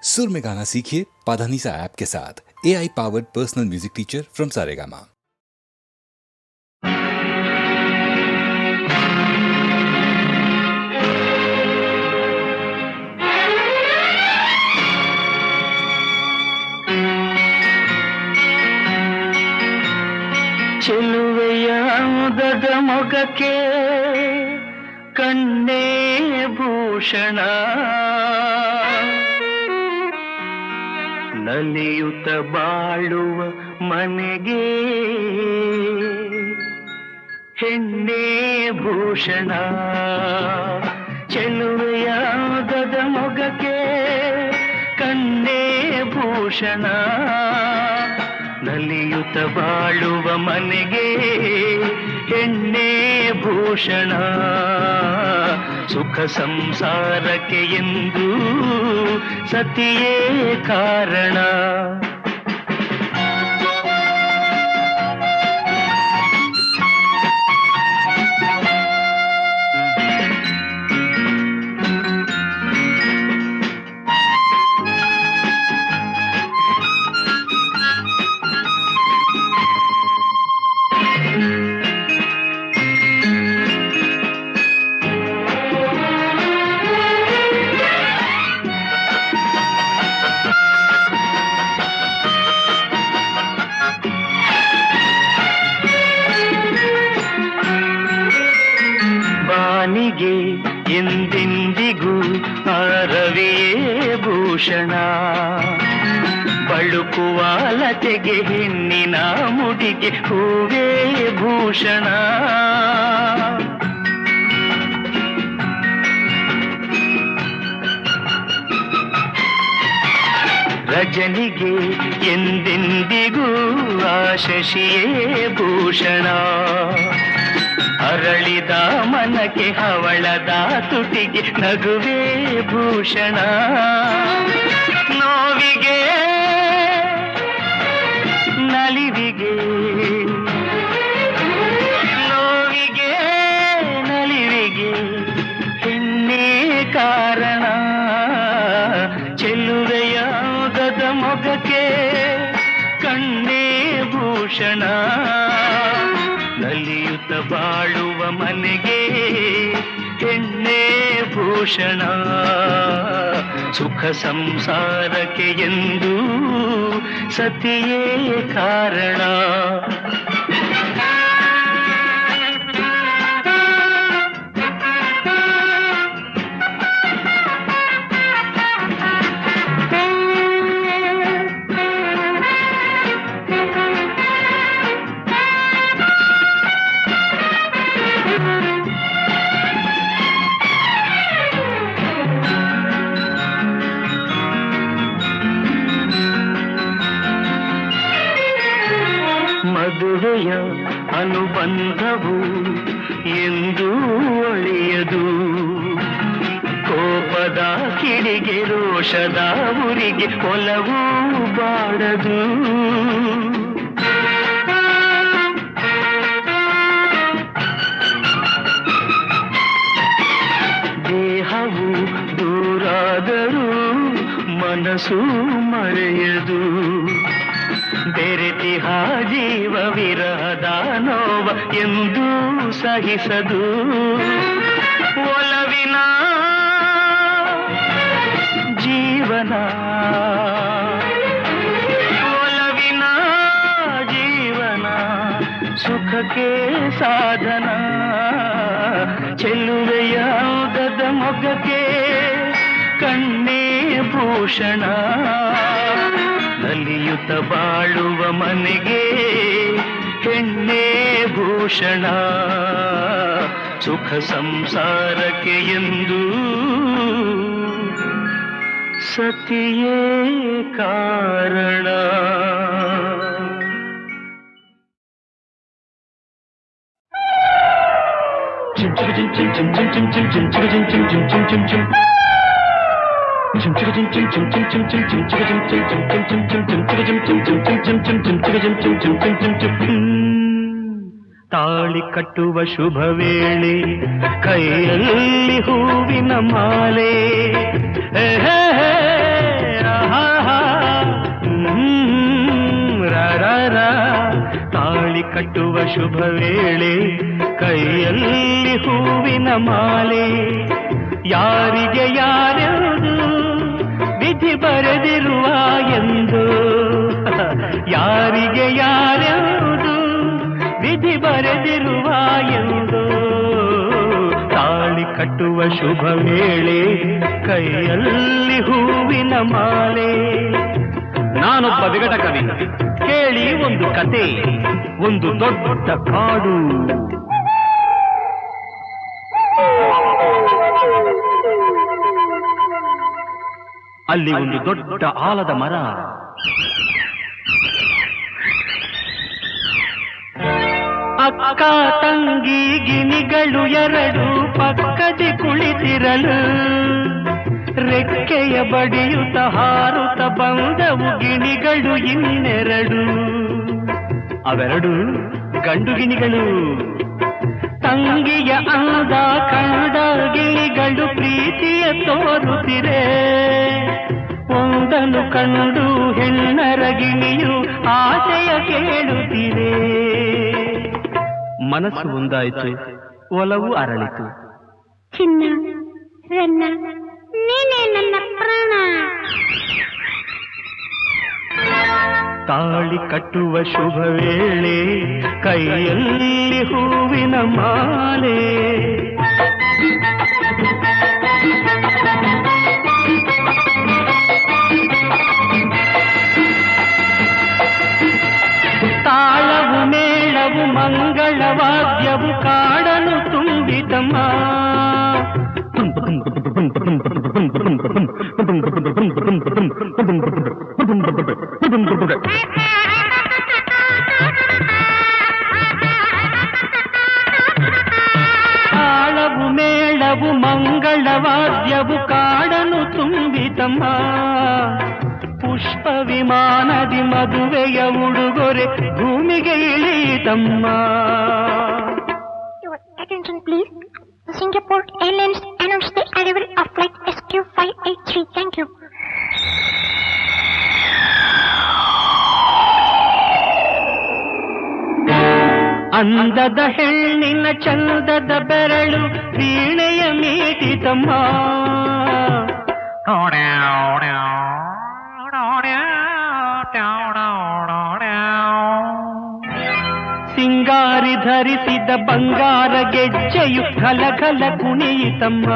सुर में गाना सीखिए पाधानीसा ऐप के साथ। AI powered personal music teacher from Saregama. ಚೆಲುವೆಯ ಮುದದ ಮೊಗಕ್ಕೆ ಕಣ್ಣೇ ಭೂಷಣ, ನಲಿಯುತ್ತ ಬಾಳುವ ಮನೆಗೆ ಹೆಣ್ಣೇ ಭೂಷಣ. ಚೆಲುವೆಯ ಮುದದ ಮೊಗಕ್ಕೆ ಕಣ್ಣೇ ಭೂಷಣ, ನಲಿಯುತ್ತ ಬಾಳುವ ಮನೆಗೆ ಹೆಣ್ಣೇ ಭೂಷಣ. ಸುಖ ಸಂಸಾರಕ್ಕೆ ಎಂದು ಸತಿಯೇ ಕಾರಣ. ಬಾನಿಗೆ ಎಂದೆಂದಿಗೂ ರವಿಯೇ ಭೂಷಣ, ಬಳುಕುವ ಲತೆಗೆ ಹೆಣ್ಣಿನ ಮುಡಿಗೆ ಹೂವೇ ಭೂಷಣ. ರಜನಿಗೆ ಎಂದೆಂದಿಗೂ ಶಶಿಯೇ ಭೂಷಣ, ಅರಳಿದ ಮನಕ್ಕೆ ಹವಳದ ತುಟಿಗೆ ನಗುವೇ ಭೂಷಣ. ನೋವಿಗೆ ನಲಿವಿಗೆ, ನೋವಿಗೆ ನಲಿವಿಗೆ ಹೆಣ್ಣೇ ಕಾರಣ. ಚೆಲುವೆಯ ಉದದ ಮೊಗಕ್ಕೆ ಕಣ್ಣೇ ಭೂಷಣ, ನಲಿಯುತ್ತ ಬಾಳುವ ಮನೆಗೆ ಹೆಣ್ಣೇ ಭೂಷಣ. ಸುಖ ಸಂಸಾರಕ್ಕೆ ಎಂದು ಸತಿಯೇ ಕಾರಣ. ಮದುವೆಯ ಅನುಬಂಧವು ಎಂದು ಒಳೆಯದು, ಕೋಪದ ಕಿಡಿಗೆ ರೋಷದ ಉರಿಗೆ ಒಲವು ಬಾಡದು. ದೇಹವು ದೂರಾದರೂ ಮನಸ್ಸು ಮರೆಯದು, ಬೆರೆತಿಹ ಜೀವ ವಿರಹದ ನೋವ ಎಂದು ಸಹಿಸದು. ಒಲವಿನ ಜೀವನ, ಒಲವಿನ ಜೀವನ ಸುಖಕ್ಕೆ ಸಾಧನ. ಚೆಲುವೆಯ ಉದದ ಮೊಗಕ್ಕೆ ಕಣ್ಣೇ ಭೂಷಣ, ನಲಿಯುತ್ತ ಬಾಳುವ ಮನೆಗೆ ಹೆಣ್ಣೇ ಭೂಷಣ. ಸುಖ ಸಂಸಾರಕ್ಕೆ ಎಂದು ಸತಿಯೇ ಕಾರಣ. ತಾಳಿ ಕಟ್ಟುವ ಶುಭ ವೇಳೆ, ಕೈಯಲ್ಲಿ ಹೂವಿನ ಮಾಲೆ, ತಾಳಿ ಕಟ್ಟುವ ಶುಭ ವೇಳೆ ಕೈಯಲ್ಲಿ ಹೂವಿನ ಮಾಲೆ ಯಾರಿಗೆ ಯಾರೆಂದು ವಿಧಿ ಬರೆದಿರುವ ಎಂದು ಯಾರಿಗೆ ಯಾರೆಂದು ವಿಧಿ ಬರೆದಿರುವ ಎಂದು ತಾಳಿ ಕಟ್ಟುವ ಶುಭ ವೇಳೆ ಕೈಯಲ್ಲಿ ಹೂವಿನ ಮಾಲೆ. ನಾನೊಬ್ಬ ವಿಗಟ ಕವಿ, ಕೇಳಿ ಒಂದು ಕತೆ. ಒಂದು ದೊಡ್ಡ ಕಾಡು, ಅಲ್ಲಿ ಒಂದು ದೊಡ್ಡ ಆಲದ ಮರ. ಅಕ್ಕ ತಂಗಿ ಗಿಣಿಗಳು ಎರಡು ಪಕ್ಕದಿ ಕುಳಿತಿರಲು ರೆಕ್ಕೆಯ ಬಡಿಯುತ್ತ ಹಾರುತ್ತ ಬಂದವು ಗಿಣಿಗಳು ಇನ್ನೆರಡು. ಅವೆರಡು ಗಂಡು ಗಿಣಿಗಳು. ತಂಗಿಯ ಅಂದ ಕಂಡ ಗಿಳಿಗಳು ಪ್ರೀತಿಯ ತೋರುತ್ತಿರೆ. ಒಂದನ್ನು ಕಂಡು ಹೆಣ್ಣರ ಗಿಣಿಯು ಆಸೆಯ ಕೇಳುತ್ತಿದೆ. ಮನಸ್ಸು ಒಂದಾಯಿತು, ಒಲವು ಅರಳಿತು. ಚಿನ್ನ ರನ್ನ ನೀನೇ ನನ್ನ ಪ್ರಾಣ. ತಾಳಿ ಕಟ್ಟುವ ಶುಭ ವೇಳೆ ಕೈಯಲ್ಲಿ ಹೂವಿನ ಮಾಲೆ. ತಾಳವು ಮೇಳವು ಮಂಗಳವಾದ್ಯವು ಕಾಡನು ತುಂಬಿತಮ್ಮ. ತಾಳವು ಮೇಳವು ಮಂಗಳವಾದ್ಯವು ಕಾಡನು ತುಂಬಿತಮ್ಮ. ಪುಷ್ಪ ವಿಮಾನದಿ ಮದುವೆಯ ಉಡುಗೊರೆ ಭೂಮಿಗೆ ಇಳಿಯಿತಮ್ಮ. Your attention please. Singapore Airlines announced the arrival of flight SQ583. Thank you. ಅಂದದ ಹೆಣ್ಣಿನ ಚಂದದ ಬೆರಳು ವೀಣೆಯ ಮೀಟಿತಮ್ಮ. ಸಿಂಗಾರಿ ಧರಿಸಿದ ಬಂಗಾರ ಗೆಜ್ಜೆಯು ಘಲಘಲ ಕುಣಿಯಿತಮ್ಮ.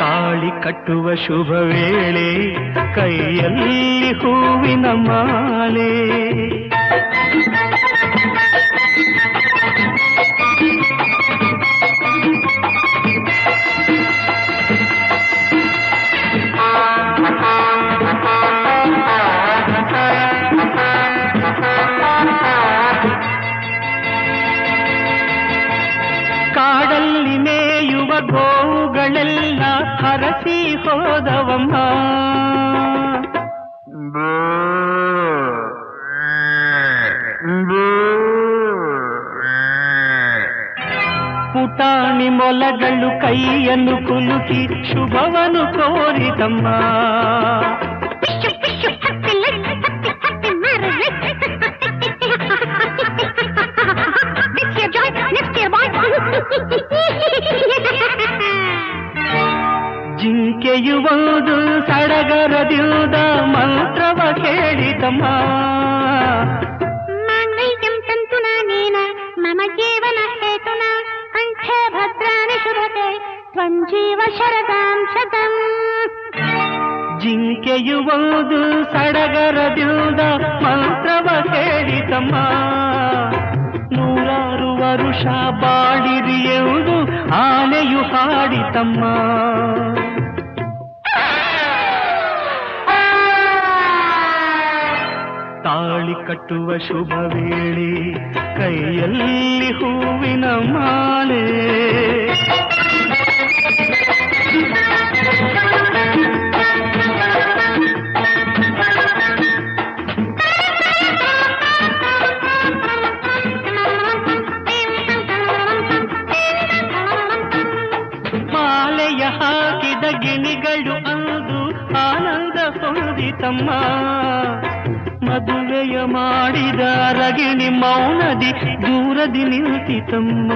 ತಾಳಿ ಕಟ್ಟುವ ಶುಭ ವೇಳೆ ಕೈಯಲ್ಲಿ ಹೂವಿನ ಮಾಲೆ. ಕಾಡಲ್ಲಿ ಮೇಯುವ ಗೋವುಗಳೆಲ್ಲ ಹರಸಿ ಹೋದವಮ್ಮ. ಪುಟಾಣಿ ಮೊಲಗಳು ಕೈಯನ್ನು ಕುಲುಕಿ ಶುಭವನ್ನು ಕೋರಿತಮ್ಮ. ಜಿಂಕೆಯು ಒಂದು ಸಡಗರದಿಂದ ಮಂತ್ರವ ಹೇಳಿತಮ್ಮ. ಮಾಂಗಲ್ಯಂ ತಂತುನ ನೇನ ಮಮ ಜೀವನ ಹೇತುನ ಕಂಠೆ ಭದ್ರಾಣಿ ಶುಭತೆ ತ್ವಂ ಜೀವ ಶರದಾಂ ಶತಂ. ಜಿಂಕೆಯು ಒಂದು ಸಡಗರದಿಂದ ಮಂತ್ರವ ಹೇಳಿತಮ್ಮ. ನೂರಾರು ವರುಷ ಬಾಳಿರಿ ಎಂದು ಆನೆಯು ಹಾಡಿತಮ್ಮ. ತಾಳಿ ಕಟ್ಟುವ ಶುಭ ವೇಳೆ ಕೈಯಲ್ಲಿ ಹೂವಿನ ಮಾಲೆ. ಮಾಲೆಯ ಹಾಕಿದ ಗಿಣಿಗಳು ಅಂದು ಆನಂದ ಹೊಂದಿತಮ್ಮ. ಮದುವೆಯ ಮಾಡಿದ ರಗಿಣಿ ಮೌನದಿ ದೂರದಿ ನಿಂತಿತಮ್ಮ.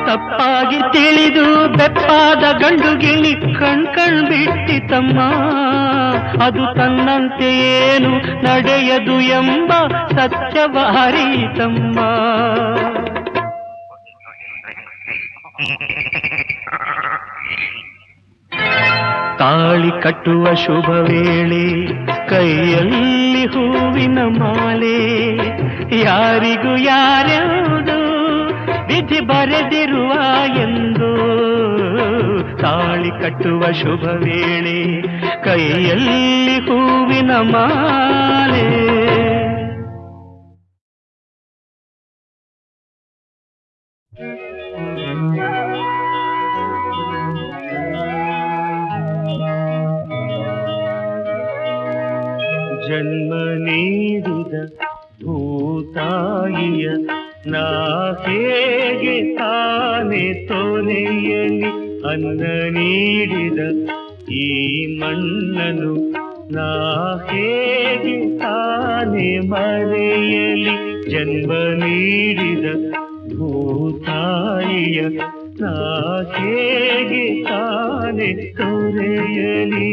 ತಪ್ಪಾಗಿ ತಿಳಿದು ಬೆಪ್ಪಾದ ಗಂಡು ಗಿಣಿ ಕಣ್ ಬಿಟ್ಟಿತಮ್ಮ. ಅದು ತನ್ನಂತೆ ಏನು ನಡೆಯದು ಎಂಬ ಸತ್ಯವ ಅರಿತಮ್ಮ. ತಾಳಿ ಕಟ್ಟುವ ಶುಭ ವೇಳೆ ಕೈಯಲ್ಲಿ ಹೂವಿನ ಮಾಲೆ. ಯಾರಿಗೂ ಯಾರ್ಯಾವುದು ವಿಧಿ ಬರೆದಿರುವ ಎಂದು. ತಾಳಿ ಕಟ್ಟುವ ಶುಭ ವೇಳೆ ಕೈಯಲ್ಲಿ ಹೂವಿನ ಮಾಲೆ. ಜನ್ಮ ನೀಡಿದ ಭೂತಾಯಿಯ ನಾ ಹೇಗೆ ತಾನೆ ತೋರೆಯಲಿ. ಅನ್ನ ನೀಡಿದ ಈ ಮಣ್ಣನು ನಾ ಹೇಗೆ ತಾನೆ ಮರೆಯಲಿ. ಜನ್ಮ ನೀಡಿದ ಭೂತಾಯಿಯ ನಾ ಹೇಗೆ ತಾನೆ ತೋರೆಯಲಿ.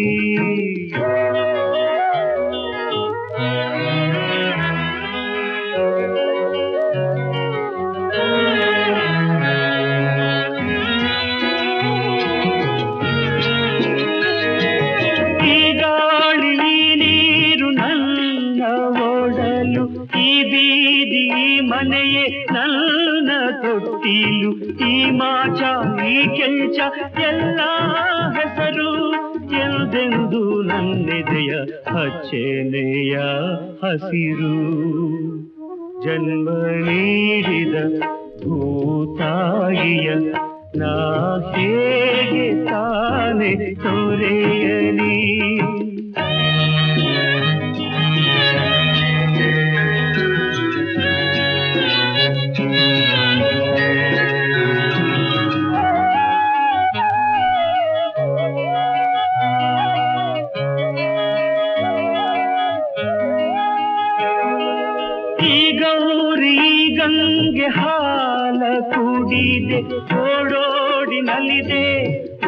ಮನೆಯೇ ನನ್ನ ತೊಟ್ಟಿಲು. ಈ ಮಾಚ ಈ ಕೆಂಚ ಎಲ್ಲ ಹೆಸರು ಎಂದೆಂದು ನನ್ನೆದೆಯ ಹಚ್ಚೆನೆಯ ಹಸಿರು. ಜನ್ಮ ನೀಡಿದ ಭೂತಾಯಿಯ ನಾ ಹೇಗೆ ತಾನೆ ತೊರೆಯಲಿ. ಗಂಗೆ ಹಾಲ ಕುಡಿದೆ ಓಡೋಡಿ ನಲಿದೆ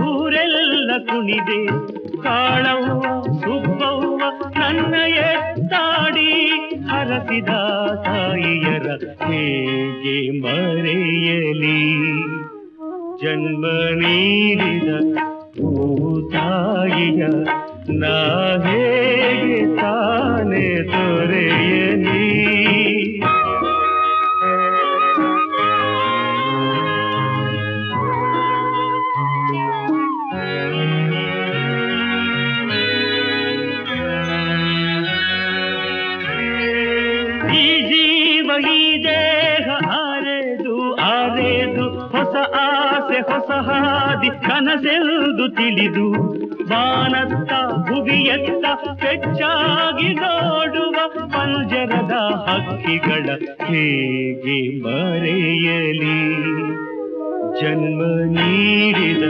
ಊರೆಲ್ಲ ಕುಣಿದೆ. ಕಾಳವ್ವ ಸುಬ್ಬವ್ವ ನನ್ನ ಎತ್ತಾಡಿ ಹರಸಿದ ತಾಯಿಯರ ಹೇಗೆ ಮರೆಯಲಿ. ಜನ್ಮ ನೀಡಿದ ಭೂತಾಯಿಯ ನಾ ಹೇಗೆ ತಾನೆ ತೊರೆಯಲಿ. ಈ ದೇಹ ಆರೆದು ಆರೆದು ಹೊಸ ಆಸೆ ಹೊಸ ಹಾದಿ ಕನಸೆಂದು ತಿಳಿದು ಬಾನತ್ತ ಭುವಿಯತ್ತ ಹೆಚ್ಚಾಗಿ ನೋಡುವ ಪಂಜರದ ಹಕ್ಕಿಗಳ ಹೇಗೆ ಮರೆಯಲಿ. ಜನ್ಮ ನೀಡಿದ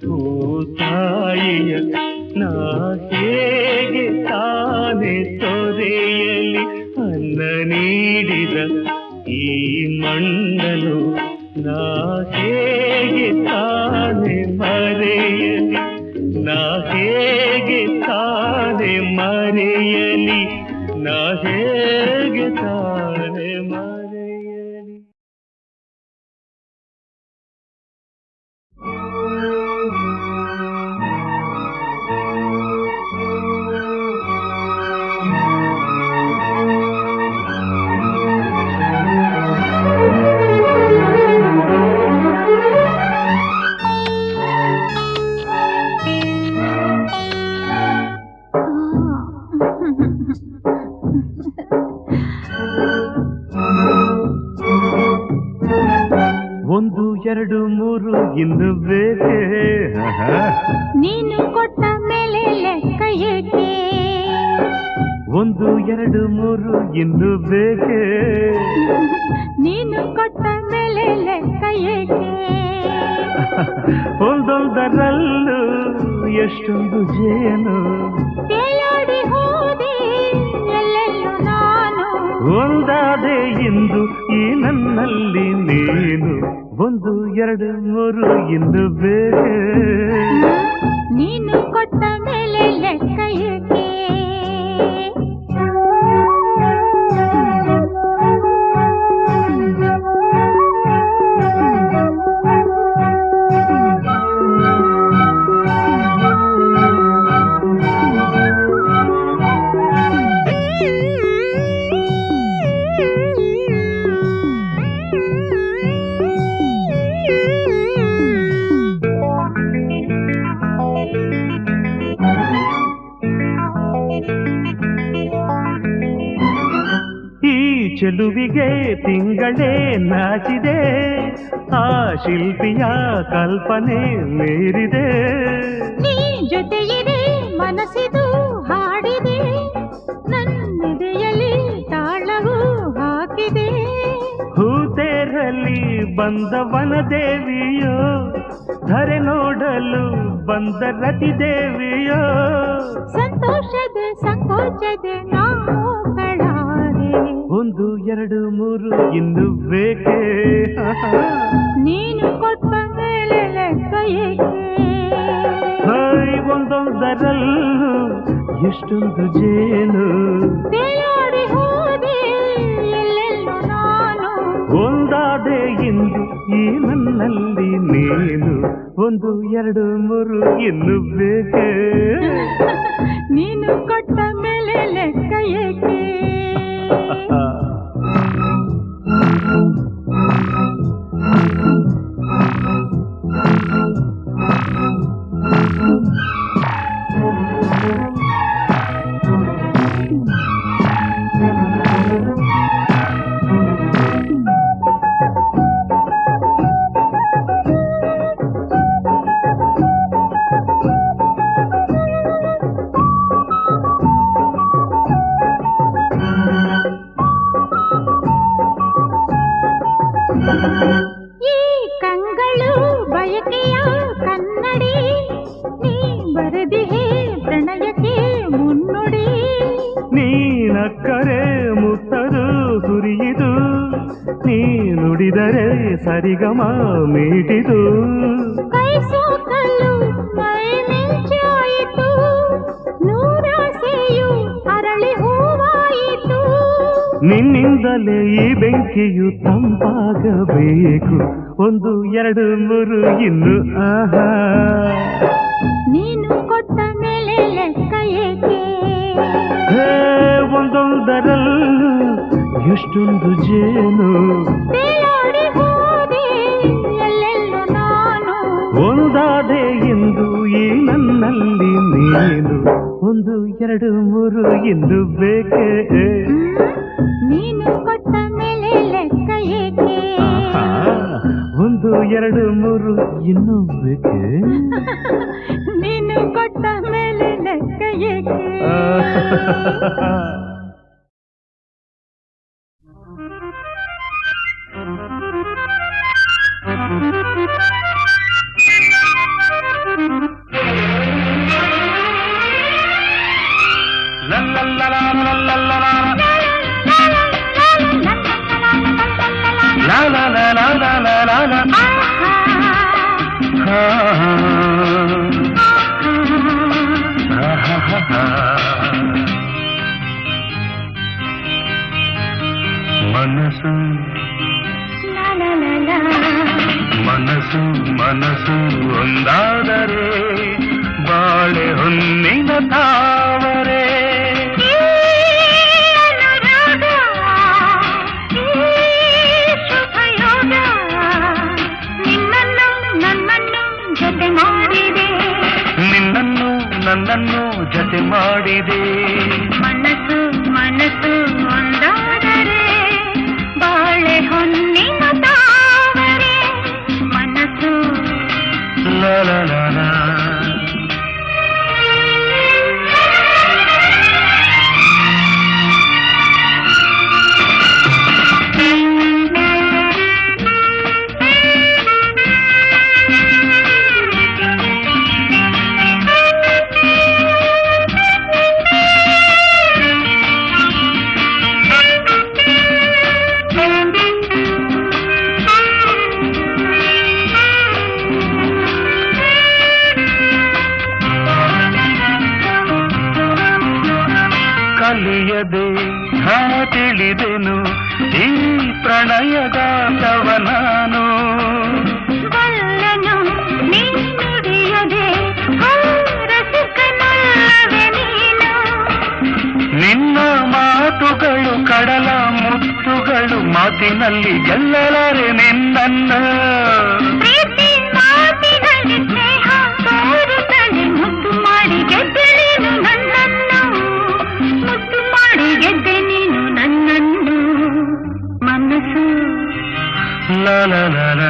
ಭೂತಾಯಿಯ ನಾ ಹೇಗೆ ತಾನೆ ತೊರೆಯಲಿ. ಅನ್ನ ನೀಡಿದ ಈ ಮಣ್ಣನು ನಾ ಹೇಗೆ ತಾನೆ ಮರೆಯಲಿ. ನಾ ಹೇಗೆ ತಾನೆ ಮರೆಯಲಿ. ನಾ ಹೇಗೆ ತಾನೆ ಮರೆಯಲಿ. ಒಂದು ಎರಡು ಮೂರು ಇನ್ನು ಬೇಕೆ ನೀನು ಕೊಟ್ಟ ಮೇಲೆ ಲೆಕ್ಕ ಏಕೆ. ಒಂದು ಎರಡು ಮೂರು ಇನ್ನು ಬೇಕೆ ನೀನು ಕೊಟ್ಟ ಮೇಲೆ ಲೆಕ್ಕ ಏಕೆ ಒಂದೊಂದರಲ್ಲೂ ಎಷ್ಟೊಂದು ಜೇನು ತೇಲಾಡಿ ಹೋದೆ ಎಲ್ಲೆಲ್ಲೂ ನಾನು ಒಂದಾದೆ ಇಂದು ಈ ನನ್ನಲ್ಲಿ ನೀನು ಒಂದು ಎರಡು ಮೂರು ಇನ್ನು ಬೇಕೆ ನೀನು ಕೊಟ್ಟ ಮೇಲೆ ಲೆಕ್ಕ ಏಕೆ ಚೆಲುವಿಗೆ ತಿಂಗಳೇ ನಾಚಿದೆ ಆ ಶಿಲ್ಪಿಯ ಕಲ್ಪನೆ ಮೀರಿದೆ ನೀ ಜೊತೆಯಿದೆ ಮನಸ್ಸಿದು ಹಾಡಿದೆ ನನ್ನೆದೆಯಲ್ಲಿ ತಾಳವು ಹಾಕಿದೆ ಹೂತೇರಲ್ಲಿ ಬಂದವನ ದೇವಿಯೋ ಧರೆ ನೋಡಲು ಬಂದ ರತಿ ದೇವಿಯೋ ಸಂತೋಷದ ಸಂಕೋಚದೆ ನಾವು ಒಂದು ಎರಡು ಮೂರು ಇನ್ನು ಬೇಕೆ ನೀನು ಕೊಟ್ಟ ಮೇಲೆ ಲೆಕ್ಕ ಏಕೆ ಒಂದೊಂದರಲ್ಲೂ ಎಷ್ಟೊಂದು ಜೇನು ತೇಲಾಡಿ ಹೋದೆ ಎಲ್ಲೆಲ್ಲೂ ನಾನು ಒಂದಾದೆ ಇಂದು ಈ ನನ್ನಲ್ಲಿ ನೀನು ಒಂದು ಎರಡು ಮೂರು ಇನ್ನು ಬೇಕೆ ನೀನು ಕೊಟ್ಟ ಮೇಲೆ ಲೆಕ್ಕ ಏಕೆ ಈ ಕಂಗಳು ಬಯಕೆಯ ಕನ್ನಡಿ ನೀ ಬರೆದಿಹೆ ಪ್ರಣಯಕ್ಕೆ ಮುನ್ನುಡಿ ನೀನಕ್ಕರೆ ಮುತ್ತದು ಸುರಿಯಿದು ನೀ ನುಡಿದರೆ ಸರಿಗಮ ಮೀಟಿದು ಕೈ ಸೋಕಲು ಮೈ ಮಿಂಚಾಯಿತು ನೂರಾಸೆಯು ಅರಳಿ ಹೂವಾಯಿತು ನಿನ್ನಿಂದಲೇ ಈ ಬೆಂಕಿಯು ತಂಪಾಗಬೇಕು ಒಂದು ಎರಡು ಮೂರು ಇನ್ನು ಆಹಾ ನೀನು ಕೊಟ್ಟ ಮೇಲೆ ಲೆಕ್ಕ ಏಕೆ ಒಂದೊಂದರಲ್ಲೂ ಎಷ್ಟೊಂದು ಜೇನು ತೇಲಾಡಿ ಹೋದೆ ಎಲ್ಲೆಲ್ಲೂ ನಾನು ಒಂದಾದೆ ಎಂದು ಈ ನನ್ನಲ್ಲಿ ನೀನು ಒಂದು ಎರಡು ಮೂರು ಇನ್ನು ಬೇಕೆ ನೀನು ಕೊಟ್ಟ ಮೇಲೆ ಲೆಕ್ಕ ಏಕೆ ಒಂದು ಎರಡು ಮೂರು ಇನ್ನು ಬೇಕೆ ನೀನು ಕೊಟ್ಟ ಮೇಲೆ ಲೆಕ್ಕ ಏಕೆ ಮನಸ್ಸು ಮನಸ್ಸು ಮನಸ್ಸು ಒಂದಾದರೆ ಬಾಳೆ ಹೊನ್ನಿನ ತಾವರೆ ನಿನ್ನನ್ನು ನನ್ನನ್ನು ಜತೆ ಮಾಡಿದೆ ಮನಸ್ಸು ಮನಸ್ಸು ಒಂದಾದರೆ ಬಾಳೆ ಹೊನ್ನಿನ ತಾವರೆ ಮನಸ್ಸು ಲಲಲಲ ತಿಳಿದೆನು ಈ ಪ್ರಣಯಗಾತವ ನಾನು. ಬಲ್ಲನು ನೀ ನುಡಿಯದೆ ರಸಿಕನಲ್ಲವೇ ನೀನು. ನಿನ್ನ ಮಾತುಗಳು ಕಡಲ ಮುತ್ತುಗಳು, ಮಾತಿನಲ್ಲಿ ಗೆಲ್ಲಲಾರೆ ನಿನ್ನನ್ನು. ಪ್ರೀತಿ ಮಾತಿನಲ್ಲಿ ಸ್ನೇಹ ತೋರುತ್ತಲೇ ಮುದ್ದು ಮಾಡಿ ಗೆದ್ದೆ ನೀನು ನನ್ನನ್ನು. ಮುದ್ದು ಮಾಡಿ ಗೆದ್ದೆ ನೀನು ನನ್ನನ್ನು. ಮನಸ್ಸು ಲಲಲಲ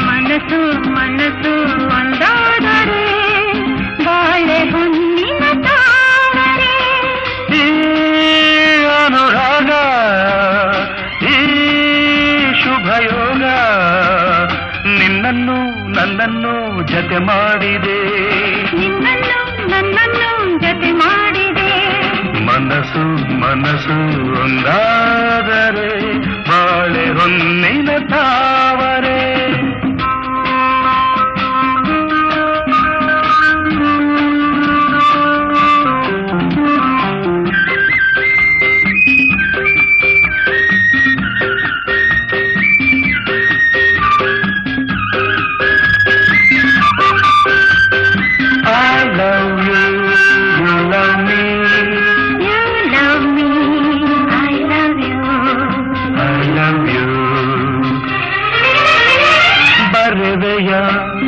ಮನಸ್ಸು ಮನಸ್ಸು ಒಂದಾದರೆ ಬಾಳೆ ಹೊನ್ನಿನ ತಾವರೆ. ಈ ಅನುರಾಗ ಈ ಶುಭಯೋಗ ನಿನ್ನನ್ನು ನನ್ನನ್ನು ಜತೆ ಮಾಡಿದೆ. ನಿನ್ನನ್ನು ನನ್ನನ್ನು ಜತೆ ಮಾಡಿದೆ. ಮನಸ್ಸು ಮನಸ್ಸು ಒಂದಾದರೆ ಬಾಳೆ ಹೊನ್ನಿನ ತಾವರೆ.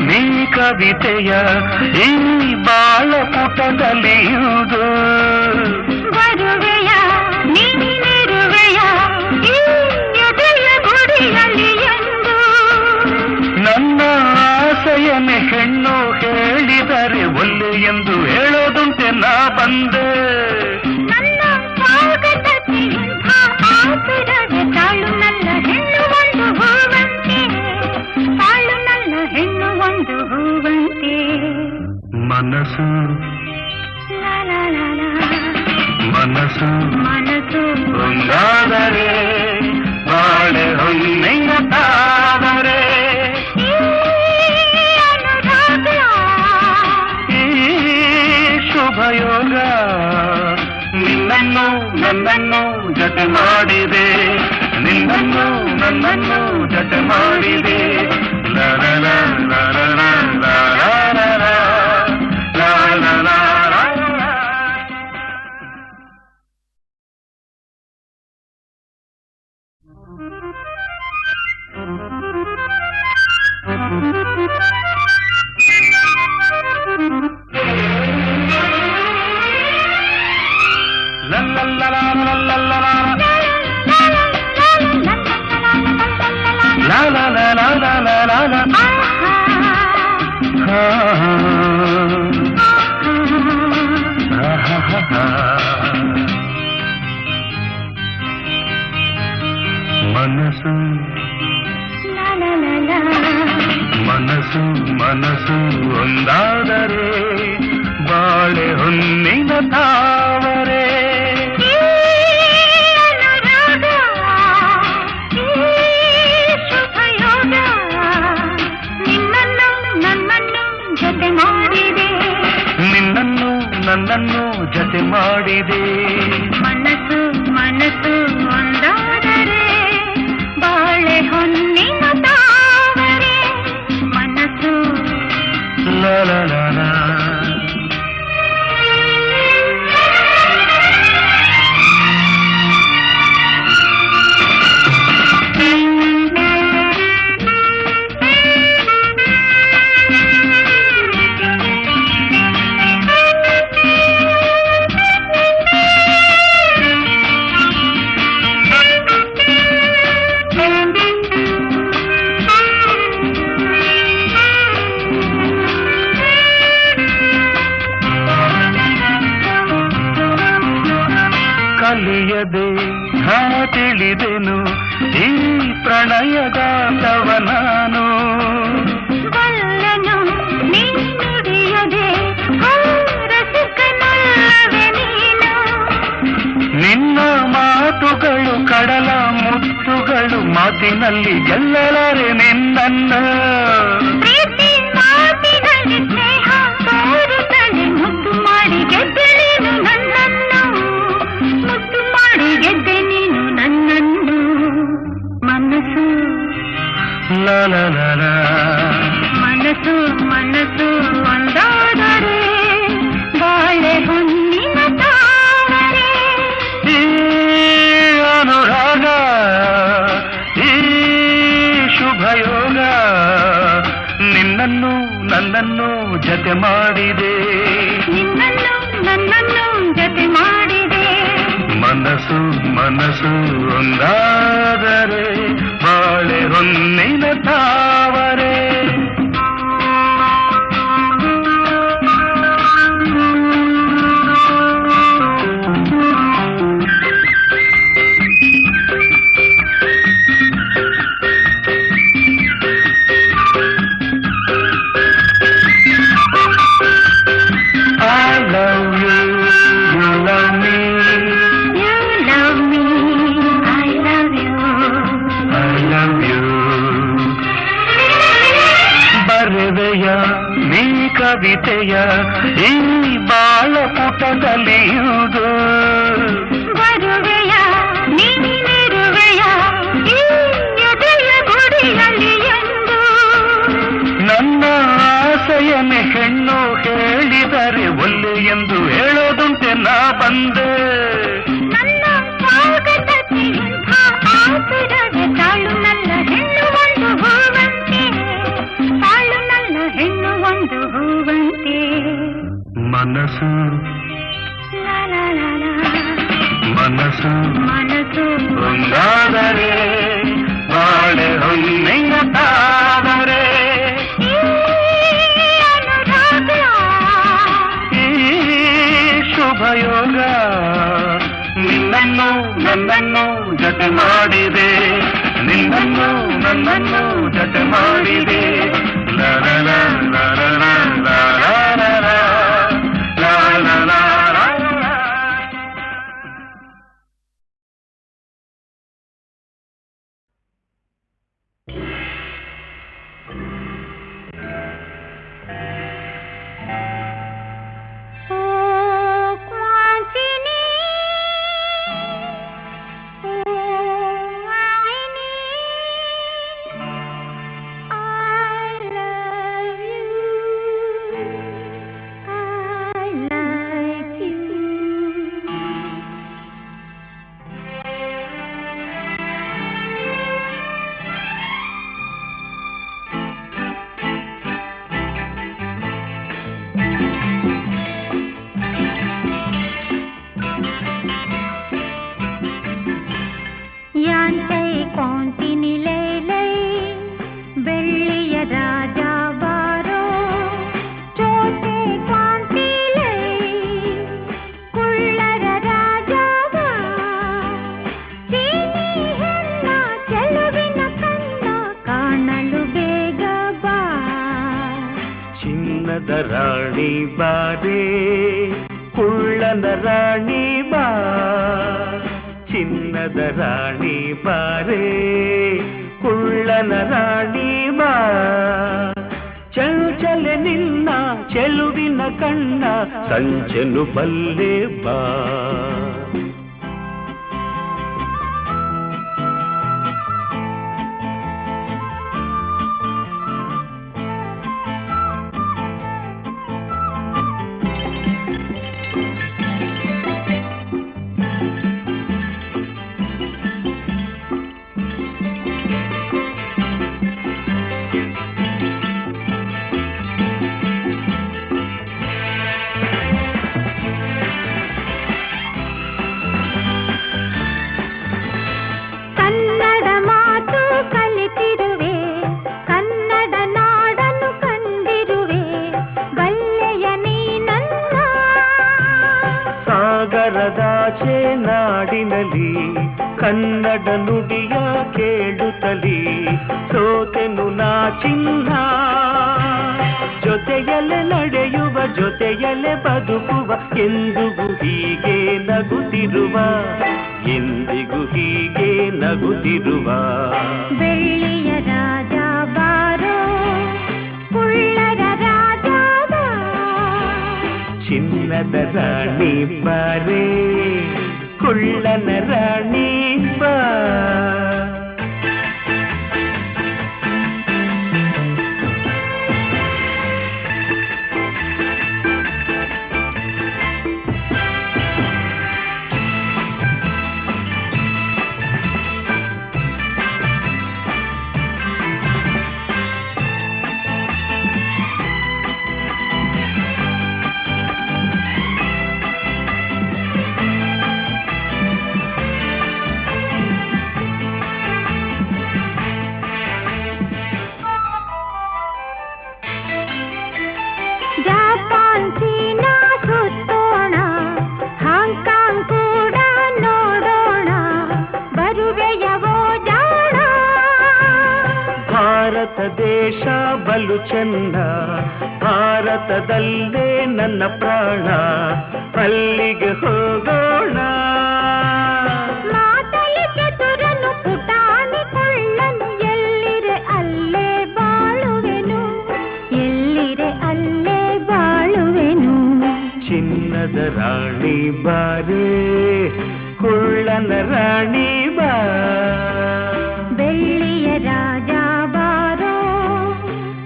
ನೀ ಕವಿತೆಯ ಈ ಬಾಳ ಪುಟದಲ್ಲಿಯುವುದು. ಬರುವೆಯ ನೀನಿರುವೆಯ ಈ ಎದೆಯ ಗುಡಿಯಲ್ಲಿ ಎಂದು. ನನ್ನ ಆಸೆಯನ್ನೇ ಹೆಣ್ಣು ಹೇಳಿದರೆ ಒಲ್ಲೆ ಎಂದು ಹೇಳೋದುಂಟೆ ನಾ ಬಂದೆ. ನನ್ನ ಸ್ವಾಗತಕ್ಕೆ ಇಂಥ ಆತುರವೇ ತಾಳು ನನ್ನ ಹೆಣ್ಣು ಒಂದು ಹೂವಂತೆ. ತಾಳು ನನ್ನ ಹೆಣ್ಣು ಒಂದು ಹೂವಂತೆ. ಮನಸ್ಸು ಲಾ ಲಾ ಲಾ ಲಾ. ಮನಸ್ಸು ಮನಸ್ಸು ಒಂದಾದರೆ ಬಾಳೆ ಹೊನ್ನಿನ ತಾವರೆ. ಈ ಅನುರಾಗ ಈ ಶುಭಯೋಗ ನಿನ್ನನ್ನು ನನ್ನನ್ನು ಜತೆ ಮಾಡಿದೆ. ನಿನ್ನನ್ನು ನನ್ನನ್ನು ಜತೆ ಮಾಡಿದೆ. ಲರಲ ಲರಲ ಲರಲ ಲರಲ. ಮನಸ್ಸು ಮನಸ್ಸು ಮನಸ್ಸು ಒಂದಾದರೆ ಬಾಳೆ ಹೊನ್ನಿನ ತಾವರೆ. ನಿನ್ನನ್ನು ನನ್ನನ್ನು ಜತೆ ಮಾಡಿದೆ. ಮನಸ್ಸು ಮನಸ್ಸು ಒಂದಾದರೆ ಬಾಳೆ ಹೊನ್ನಿನ ತಾವರೆ. ಮನಸ್ಸು ಲಲಲಲ. ಕಲಿಯದೆ ನಾ ತಿಳಿದೆನು ಈ ಪ್ರಣಯಗಾತವ ನಾನು. ಬಲ್ಲನು ನೀ ನುಡಿಯದೆ ರಸಿಕನಲ್ಲವೇ ನೀನು. ನಿನ್ನ ಮಾತುಗಳು ಕಡಲ ಮುತ್ತುಗಳು, ಮಾತಿನಲ್ಲಿ ಗೆಲ್ಲಲಾರೆ ನಿನ್ನನ್ನು. ಪ್ರೀತಿ ಮಾತಿನಲ್ಲಿ ಸ್ನೇಹ ತೋರುತ್ತಲೇ ಮುದ್ದು ಮಾಡಿ ಗೆದ್ದೆ ನೀನು ನನ್ನನ್ನು. ಮುದ್ದು ಮಾಡಿ ಗೆದ್ದೆ ನೀನು ನನ್ನ ಮನಸ್ಸು ಮನಸ್ಸು ಒಂದಾದರೆ ಬಾಳೆ ಹೊನ್ನಿನ ತಾವರೆ. ಈ ಅನುರಾಗ ಈ ಶುಭಯೋಗ ನಿನ್ನನ್ನು ನನ್ನನ್ನು ಜತೆ ಮಾಡಿದೆ, ನಿನ್ನನ್ನು ನನ್ನನ್ನು ಜತೆ ಮಾಡಿದೆ. ಮನಸ್ಸು ಮನಸ್ಸು ಒಂದಾದರೆ ಬಾಳೆ ಹೊನ್ನಿನ ತಾವರೆ. ನೀ ಕವಿತೆಯ ಈ ಬಾಳ ಪುಟದಲ್ಲಿಯುವುದು, ಬರುವೆಯ ನೀನಿರುವೆಯ ಈ ಎದೆಯ ಗುಡಿಯಲ್ಲಿ ಎಂದು. ನನ್ನ ಆಸೆಯನ್ನೇ ಹೆಣ್ಣು ಹೇಳಿದರೆ ಒಲ್ಲೆ ಎಂದು ಹೇಳೋದುಂಟೆ ನಾ ಬಂದೆ. ನನ್ನ ಸ್ವಾಗತಕ್ಕೆ ಇಂಥ ಆತುರವೇ ತಾಳು ನನ್ನ ಹೆಣ್ಣು ಒಂದು ಹೂವಂತೆ, ತಾಳು ನನ್ನ ಹೆಣ್ಣು ಒಂದು ಹೂವಂತೆ. ಮನಸ್ಸು ಲಾ ಲಾ ಲಾ ಲಾ. ಮನಸ್ಸು ಮನಸ್ಸು ಒಂದಾದರೆ ಬಾಳೆ ಹೊನ್ನಿನ ತಾವರೆ. ಈ ಅನುರಾಗ ಈ ಶುಭಯೋಗ ನಿನ್ನನ್ನು ನನ್ನನ್ನು ಜತೆ ಮಾಡಿದೆ, ನಿನ್ನನ್ನು ನನ್ನನ್ನು ಜತೆ ಮಾಡಿದೆ. ಲರಲ ಲರಲ ಲರಲ ಲರಲ. ರಾಣಿ ಬಾರೇ ಕುಳ್ಳನ ರಾಣಿ ಬಾ, ಚಿನ್ನದ ರಾಣಿ ಬಾರೇ ಕುಳ್ಳನ ರಾಣಿ ಬಾ. ಚಂಚಲೆ ನಿನ್ನ ಚೆಲುವಿನ ಕಣ್ಣ ಸಂಚನು ಬಲ್ಲೆ ಬಾ. ಸಾಗರದಾಚೆ ನಾಡಿನಲ್ಲಿ ಕನ್ನಡ ನುಡಿಯ ಕೇಳುತ್ತಲಿ ಸೋತೆನು ನಾ ಚಿನ್ನ. ಜೊತೆಯಲ್ಲೇ ನಡೆಯುವ ಜೊತೆಯಲ್ಲೇ ಬದುಕುವ ಎಂದಿಗೂ ಹೀಗೆ ನಗುತ್ತಿರುವ, ಎಂದಿಗೂ ಹೀಗೆ ನಗುತ್ತಿರುವ. ಬೆಳ್ಳಿಯ ರಾಜ ಬಾರೋ ಕುಳ್ಳರ ರಾಜ ಬಾ, ಚಿನ್ನದ ರಾಣಿ ಬಾರೇ ಕುಳ್ಳನ ರಾಣಿ ಬಾ. ಮದುವೆಯವೋ ಜಾಣ. ಭಾರತ ದೇಶ ಬಲು ಚೆನ್ನ, ಭಾರತದಲ್ಲೇ ನನ್ನ ಪ್ರಾಣ, ಅಲ್ಲಿಗೆ ಹೋಗೋಣ. ಮಾತಲಿ ಚತುರನು ಪುಟಾಣಿ ಕೊಳ್ಳನು, ಎಲ್ಲಿರೆ ಅಲ್ಲೇ ಬಾಳುವೆನು, ಎಲ್ಲಿರೆ ಅಲ್ಲೇ ಬಾಳುವೆನು. ಚಿನ್ನದ ರಾಣಿ ಬಾರೇ, ಕುಳ್ಳನ ರಾಣಿ ಬಾ. ಬೆಳ್ಳಿಯ ರಾಜ ಬಾರೋ,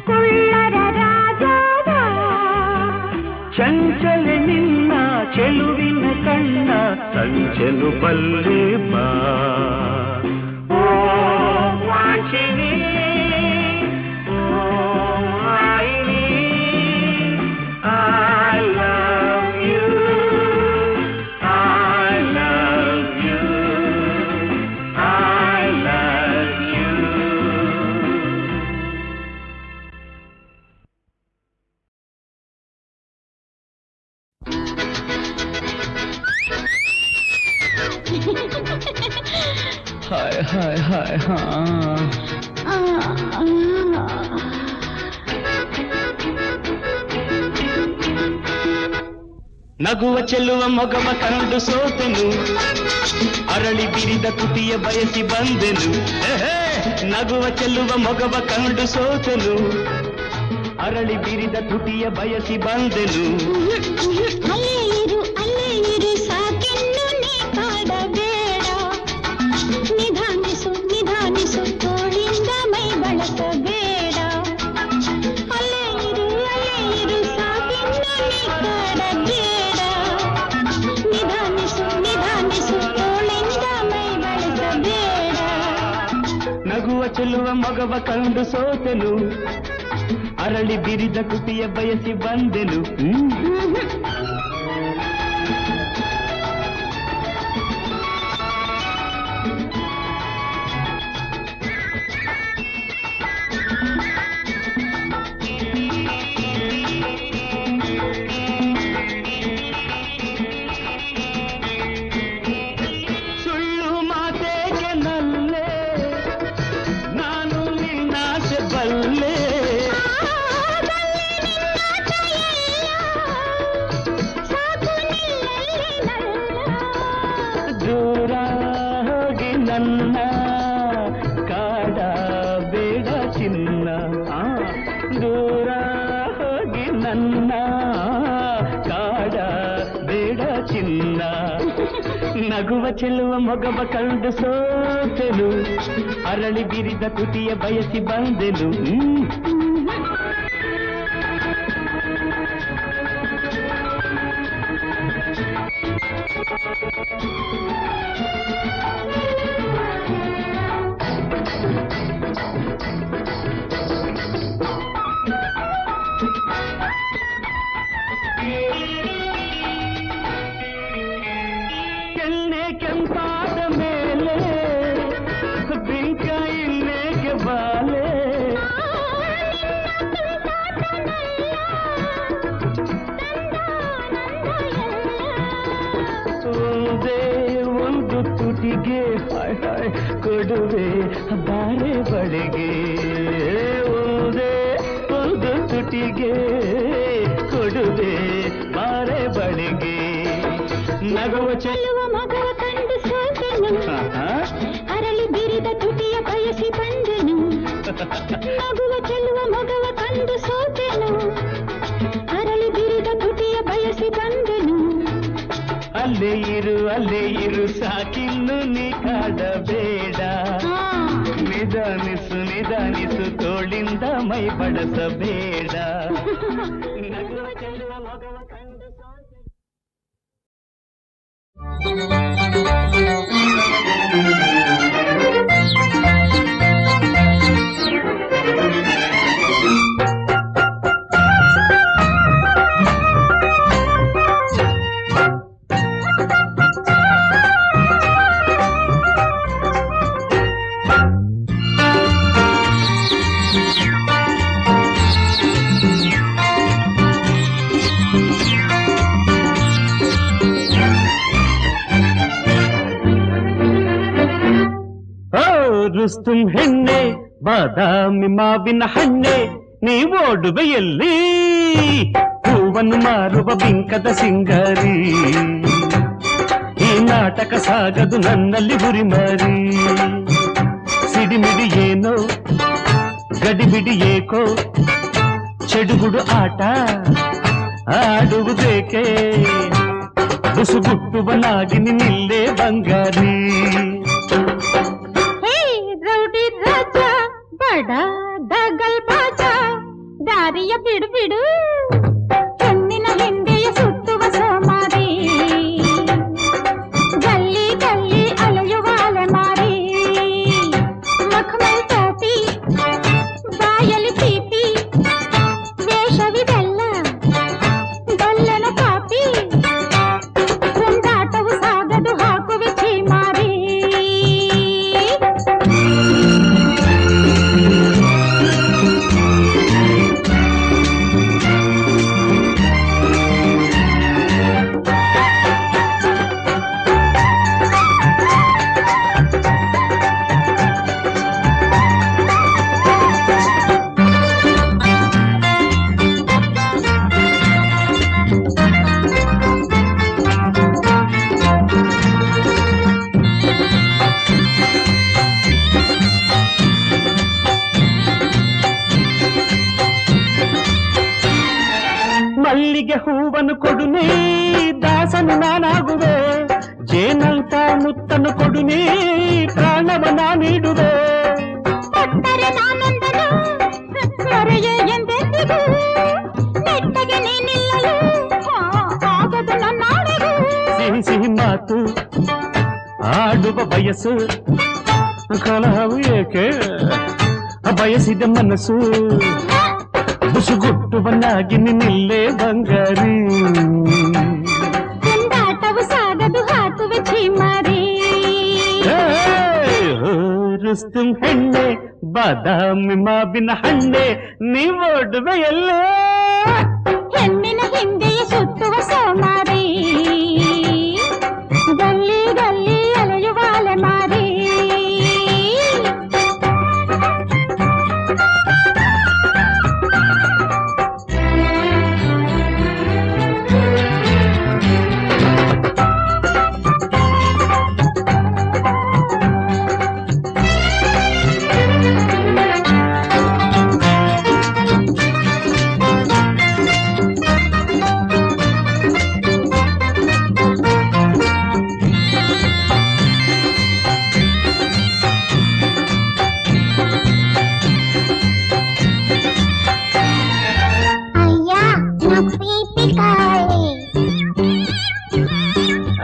ಕುಳ್ಳರ ರಾಜ ಬಾ. ಚಂಚಲ ನಿನ್ನ ಚೆಲುವಿನ ಕಣ್ಣ, ಸಂಚಲು ಬಲ್ಲೆ ಬಾ. ಓ ವಾಂಚಿನಿ, ಓ ಆಯಿನಿ, I love you, I love you, I love you. Hi hi hi ಹಾ ನಗುವ ಚೆಲ್ಲುವ ಮಗವ ಕಂಡು ಸೋತೆನು, ಅರಳಿ ಬಿರಿದ ತುಟಿಯ ಬಯಸಿ ಬಂದೆನು. ನಗುವ ಚೆಲ್ಲುವ ಮಗವ ಕಂಡು ಸೋತೆನು, ಅರಳಿ ಬಿರಿದ ತುಟಿಯ ಬಯಸಿ ಬಂದೆನು. ಅಲ್ಲೇ ಇರು ಸಾಕೆನ್ನು ನೀ ಕಾಡಬೇಡ, ನಿಧಾನಿಸು ನಿಧಾನಿಸು ತೋಳಿಂದ ಮೈ ಬಳಸಬೇಡ. ಅಲ್ಲೇ ಇರು ಸಾಕೆನ್ನು ನೀ ಕಾಡಬೇಡ, ನಿಧಾನಿಸು ನಿಧಾನಿಸು ತೋಳಿಂದ ಮೈ ಬಳಸಬೇಡ. ನಗುವ ಚೆಲ್ಲುವ ಮಗವ ಕಂಡು ಸೋತೆನು, ಅರಳಿ ಬಿರಿದ ತುಟಿಯ ಬಯಸಿ ಬಂದೆನು. ಸುಳ್ಳು ಮಾತೇಕೆ ನಲ್ಲೆ, ನಾನು ನಿನ್ನಾಸೆ ಬಲ್ಲೆ. ದೂರ ಹೋಗಿ ನನ್ನ ಕಾಡ ಬೇಡ ಚಿನ್ನ, ದೂರ ಹೋಗಿ ನನ್ನ ಕಾಡ ಬೇಡ ಚಿನ್ನ. ನಗುವ ಚೆಲ್ಲುವ ಮಗವ ಕಂಡು ಸೋತೆನು, ಅರಳಿ ಬಿರಿದ ತುಟಿಯ ಬಯಸಿ ಬಂದೆನು. ಎಣ್ಣೆ ಕೆಂಪಾದ ಮೇಲೆ ಬಿಂಕ ಇನ್ನೇಕೆ ಬಾಲೆ. ಒಂದೇ ಒಂದು ತುಟಿಗೆ ಹಾಯ್ ಹಾಯ್ ಕೊಡುವೆ ಬಾರೆ ಬಳಿಗೆ. ಒಂದೇ ಒಂದು ತುಟಿಗೆ ಕೊಡುವೆ ಬಾರೆ ಬಳಿಗೆ. ನಗುವ ಚೆಲ್ಲುವ ಮಗವ ಕಂಡು ಸೋತೆನು, ಅರಳಿ ಬಿರಿದ ತುಟಿಯ ಬಯಸಿ ಬಂದೆನು. ನಗುವ ಚೆಲ್ಲುವ ಮಗವ ಕಂಡು ಸೋತೆನು, ಅರಳಿ ಬಿರಿದ ತುಟಿಯ ಬಯಸಿ ಬಂದೆನು. ಅಲ್ಲೇ ಇರು ಸಾಕಿನ್ನು ನೀ ಕಾಡಬೇಡ, ನಿಧಾನಿಸು ನಿಧಾನಿಸು ತೋಳಿಂದ ಮೈ ಬಳಸಬೇಡ. ನಗುವ ಚೆಲ್ಲುವ ಮಗವ ಕಂಡು ಸೋತೆನು. ರುಸ್ತುಂ ಹೆಣ್ಣೆ ಬಾದಾಮಿ ಮಾವಿನ ಹಣ್ಣೆ ನೀ ಓಡುವೆಯಲ್ಲಿ ಹೂವನ್ನು ಮಾರುವ ಬಿಂಕದ ಸಿಂಗಾರಿ ಈ ನಾಟಕ ಸಾಗದು ನನ್ನಲ್ಲಿ ಹುರಿಮಾರಿ ಸಿಡಿಮಿಡಿ ಏನೋ ಗಡಿಬಿಡಿ ಏಕೋ ಚೆಡುಗುಡು ಆಟ ಆಡುವುದೇಕೆ ಬುಸುಗುಟ್ಟುವನಾಗಿ ನಿಲ್ಲೇ ಬಂಗಾರಿ ಹೇ ರೌಡಿ ರಾಜ ಬಡ ದಗಲ್ ಬಾಜ ದಾರಿಯ ಬಿಡು ಬಿಡು ಹೆಣ್ಣಿನ ಹಿಂದೆಯ ಸುತ್ತುವ ಸೋಮಾರಿ ಗಲ್ಲಿ ಗಲ್ಲಿ ಅಲೆಯುವ ಅಲೆಮಾರಿ ಮಖಮಲ್ ಟಾಪಿ ಬಾಯಲಿ ಪೀಪಿ ವೇಷವಿದೆಲ್ಲ ಗಲ್ಲನ ಕಾಪಿ ತುಂಡಾಟವು ಸಾಗದು ಹಾಕುವೆ ಚೀಮಾರಿ ಮಲ್ಲಿಗೆ ಹೂವನ್ನು ಕೊಡುನೇ ದಾಸನು ನಾನಾಗುವೆ ಜೇನಂತ ಮುತ್ತನ್ನು ಕೊಡುನೇ ಪ್ರಾಣವ ನೀಡುವೆ ಕೊಟ್ಟರೆ ನಾನೊಂದನು ಮರೆಯೇ ಎಂದೆಂದಿಗೂ ನೆಟ್ಟಗೆ ನೀನಿಲ್ಲಲು ಆಗದು ನನ್ನಾಡೆಗೂ ಸಿಹಿ ಸಿಹಿ ಮಾತು ಆಡುವ ಬಯಸು ಕಲಹವು ಏಕೆ ಬಯಸಿದ ಮನಸ್ಸು ಬುಸುಗುಟ್ಟುವನಾಗಿ ನಿಲ್ಲೇ ಬಂಗಾರಿ ತುಂಡಾಟವು ಸಾಗದು ಹಾಕುವೆ ಚೀಮಾರಿ ರುಸ್ತುಂ ಹೆಣ್ಣೆ ಬಾದಾಮಿ ಮಾವಿನ ಹಣ್ಣೆ ನೀವೋಡುವೆಯಲ್ಲೇ ಹೆಣ್ಣಿನ ಹಿಂದೆಯೇ ಸುತ್ತುವ ಸೋಮಾರಿ ಗಲ್ಲಿ ಗಲ್ಲಿ ಅಲೆಯುವ ಅಲೆಮಾರಿ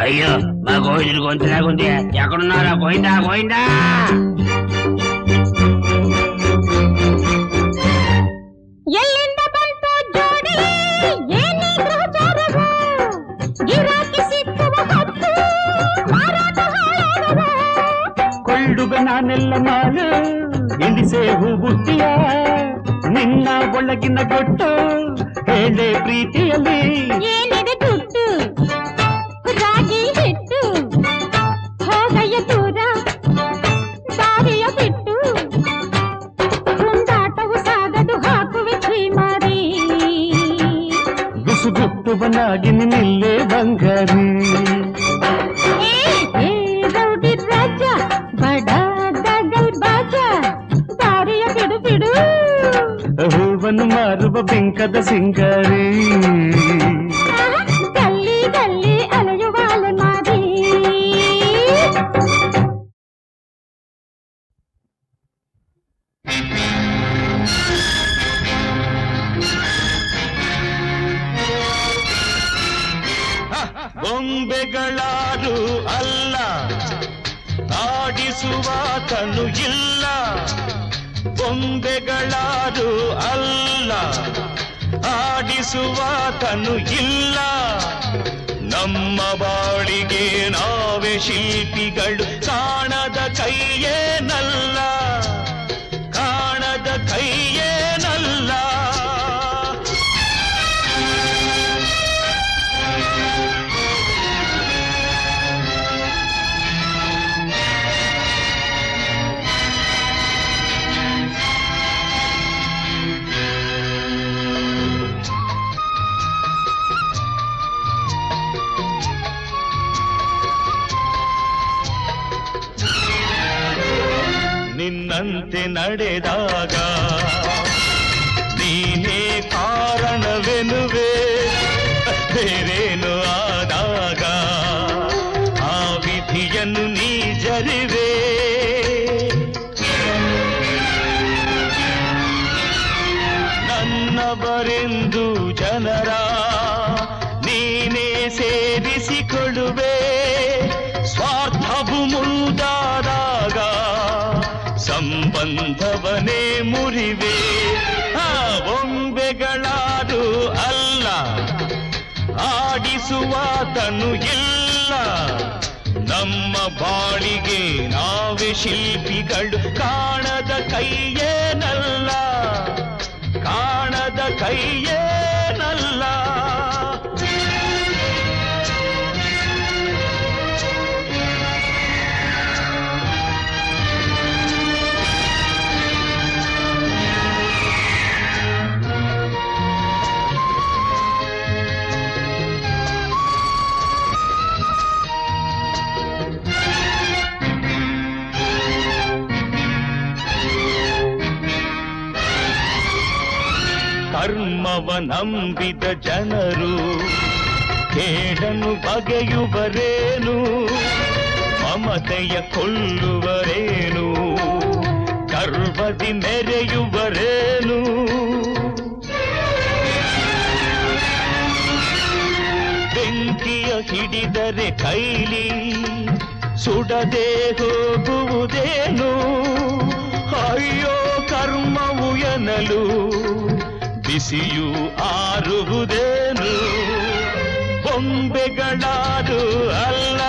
అయ్యో మా గోవిందుడు గొంతులాగుంది ఎక్కడున్నారా గోవిందా గోవిందా ಎಲ್ಲಿಂದ ಬಂತು ಜೋಡಿ ಏನಿ ಗ್ರಹಚಾರವು ಗಿರಾಕಿ ಸಿಕ್ಕುವ ಹಕ್ಕು ಮಾರಾಟ ಹಾಳಾಗವು ಕೊಳ್ಳುಗ ನಾನೆಲ್ಲ ಮಾಲು ಇಂಡಿಸೆ ಹೂ ಬುಟ್ಟಿಯ ನಿನ್ನ ಒಳಗಿನ ಗೊಟ್ಟು ಹೇಳೆ ಪ್ರೀತಿಯಲ್ಲಿ ಏನಿದೆ ದುಡ್ಡು ರಾಗಿ ಹಿಟ್ಟು ಹೋಗಯ್ಯ ದೂರ ದಾರಿಯ ಬಿಟ್ಟು ತುಂಡಾಟವು ಸಾಗದು ಹಾಕುವೆ ಚೀಮಾರಿ ಬುಸುಗುಟ್ಟುವನಾಗಿ ನಿಲ್ಲೇ ಬಂಗಾರಿ ಏ ರೌಡಿ ರಾಜ ಬಡ ದಗಲ್ ಬಾಜ ದಾರಿಯ ಬಿಡು ಬಿಡು ಹೂವನ್ನು ಮಾರುವ ಬಿಂಕದ ಸಿಂಗಾರಿ ಗಲ್ಲಿ ಗಲ್ಲಿ ಅಲೆಯುವ ಅಲೆಮಾರಿ ಬೊಂಬೆಗಳಾರು ಅಲ್ಲ ಆಡಿಸುವ ಕಣ್ಣು ಇಲ್ಲ ಬೊಂಬೆಗಳಾರು ಅಲ್ಲ ಆಡಿಸುವ ಕಣ್ಣು ಇಲ್ಲ ನಮ್ಮ ಬಾಳಿಗೆ ನಾವೇ ಶಿಲ್ಪಿಗಳು ಕಾಣದ ಕೈಯೇನಲ್ಲ ಕಾಣದ ಕೈಯೇನಲ್ಲ ಎಂದಿನಂತೆ ನಡೆದಾಗ ನೀನೇ ಕಾರಣವೆನುವೆ ಬೇರೇನು ಆದಾಗ ಆ ವಿಧಿಯನ್ನು ನೀ ಜರಿವೆ ನನ್ನವರೆಂದು ಜನರ ನೀನೇ ಸೇರಿಸಿಕೊಳ್ಳುವೆ ಸ್ವಾರ್ಥವು ಮುಂದಾದಾಗ ಸಂಬಂಧವನೇ ಮುರಿವೆ ಆ ಬೊಂಬೆಗಳಾರು ಅಲ್ಲ ಆಡಿಸುವಾತನು ಇಲ್ಲ ನಮ್ಮ ಬಾಳಿಗೆ ನಾವೇ ಶಿಲ್ಪಿಗಳು ಕಾಣದ ಕೈಯೇನಲ್ಲ ಕಾಣದ ಕೈಯೇನಲ್ಲ ಕರ್ಮವ ನಂಬಿದ ಜನರು ಕೇಡನ್ನು ಬಗೆಯುವರೇನು ಮಮತೆಯ ಕೊಲ್ಲುವರೇನು ಗರ್ವದಿ ಮೆರೆಯುವರೇನು ಬೆಂಕಿಯ ಹಿಡಿದರೆ ಕೈಲಿ ಸುಡದೆ ಹೋಗುವುದೇನು ಅಯ್ಯೋ ಕರ್ಮವು ಎನ್ನಲು ಬಿಸಿಯು ಆರುವುದೇನು ಬೊಂಬೆಗಳಾರು ಅಲ್ಲ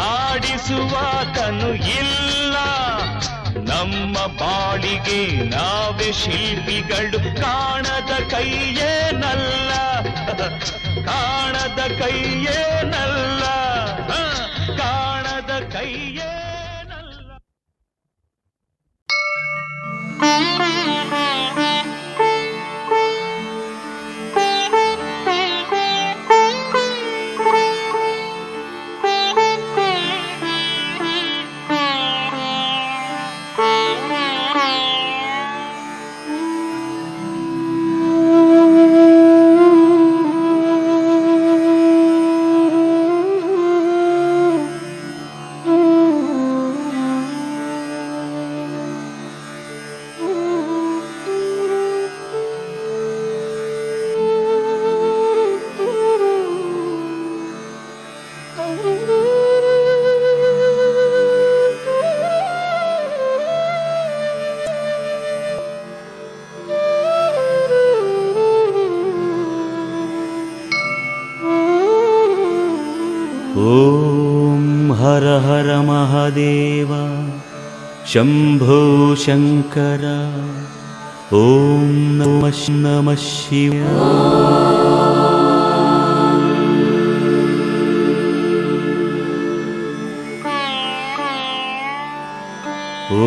ಆಡಿಸುವಾತನು ಇಲ್ಲ ನಮ್ಮ ಬಾಳಿಗೆ ನಾವೇ ಶಿಲ್ಪಿಗಳು ಕಾಣದ ಕೈಯೇನಲ್ಲ ಕಾಣದ ಕೈಯೇನಲ್ಲ ಕಾಣದ ಕೈಯೇನಲ್ಲ. ಹರ ಹರ ಮಹಾದೇವ ಶಂಭೋ ಶಂಕರ ಓಂ ನಮಃ ಶಿವಾಯ.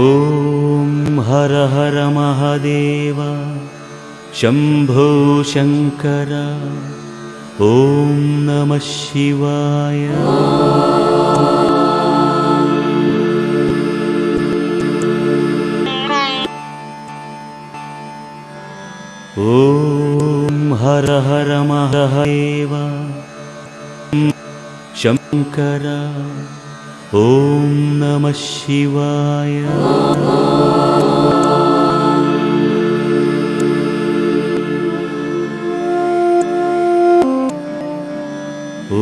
ಓಂ ಹರ ಹರ ಮಹಾದೇವ ಶಂಭೋ ಶಂಕರ ಓಂ ನಮಃ ಶಿವಾಯ. ಓಂ ಹರ ಹರ ಮಹಾದೇವ ಶಂಕರ ಓಂ ನಮಃ ಶಿವಾಯ.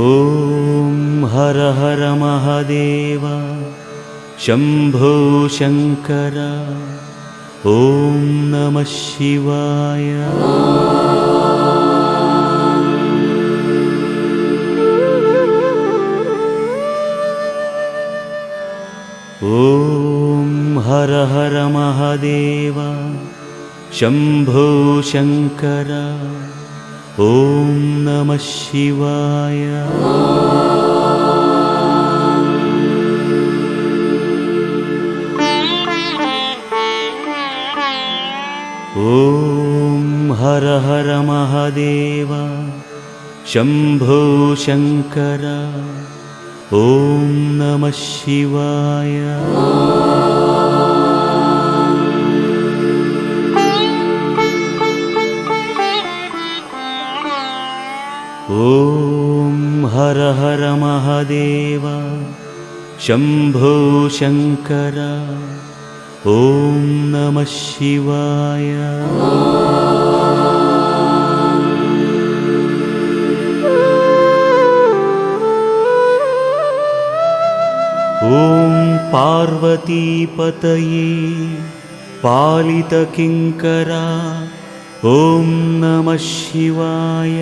ಓಂ ಹರ ಹರ ಮಹಾದೇವ ಶಂಭೋ ಶಂಕರ ಓಂ ನಮಃ ಶಿವಾಯ. ಓಂ ಹರ ಹರ ಮಹಾದೇವ ಶಂಭೋ ಶಂಕರ ಓಂ ನಮಃ ಶಿವಾಯ. ಓಂ ಹರ ಹರ ಮಹಾದೇವ ಶಂಭೋ ಶಂಕರ ಓಂ ನಮಃ ಶಿವಾಯ. महादेव शम्भो शङ्कर ॐ नमः शिवाय। ॐ पार्वतीपतये पालितकिङ्करा ॐ नमः शिवाय।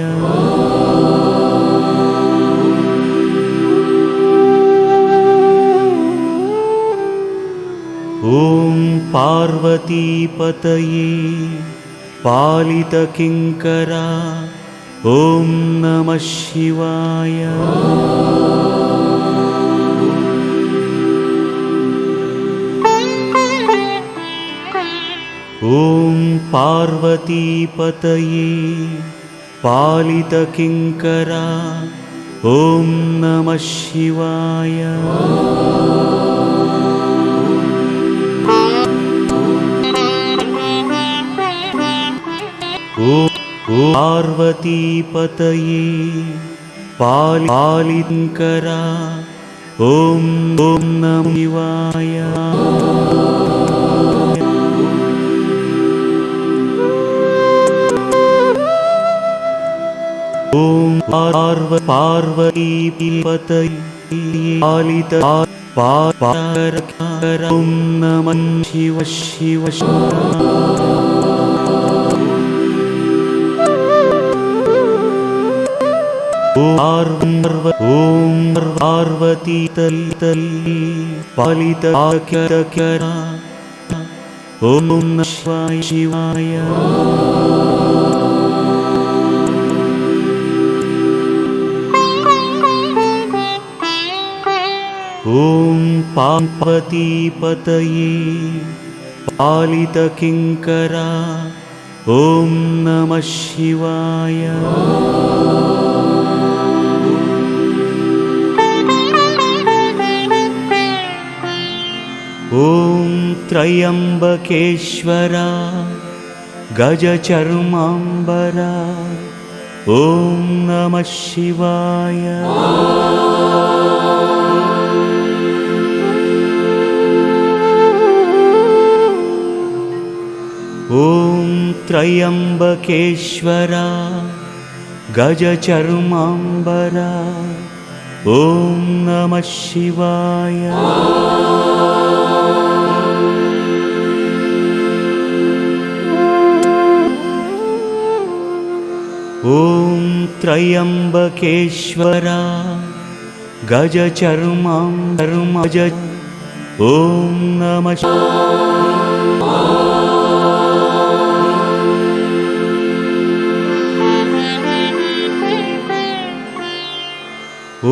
ॐ पार्वतीपतये पालितकिङ्करा ॐ नमः शिवाय। ॐ पार्वतीपतये पालितकिङ्करा ॐ नमः शिवाय। ॐ पार्वतीपतये पालितकिङ्करा ॐ नमः शिवाय। ॐ पार्वतीपतये पालितकिङ्करा ॐ नमः शिवाय। ॐ पार्वतीपतये पालितकिङ्करा ॐ नमः शिवाय। ॐ पार्वतीपतये पालितकिङ्करा ॐ नमः शिवाय। ॐ त्र्यम्बकेश्वरा गजचर्माम्बरा ॐ नमः शिवाय। ॐ त्र्यम्बकेश्वरा गजचर्माम्बरा ॐ नमः शिवाय। ॐ त्र्यम्बकेश्वरा गजचर्माम्बरा ॐ नमः ॐ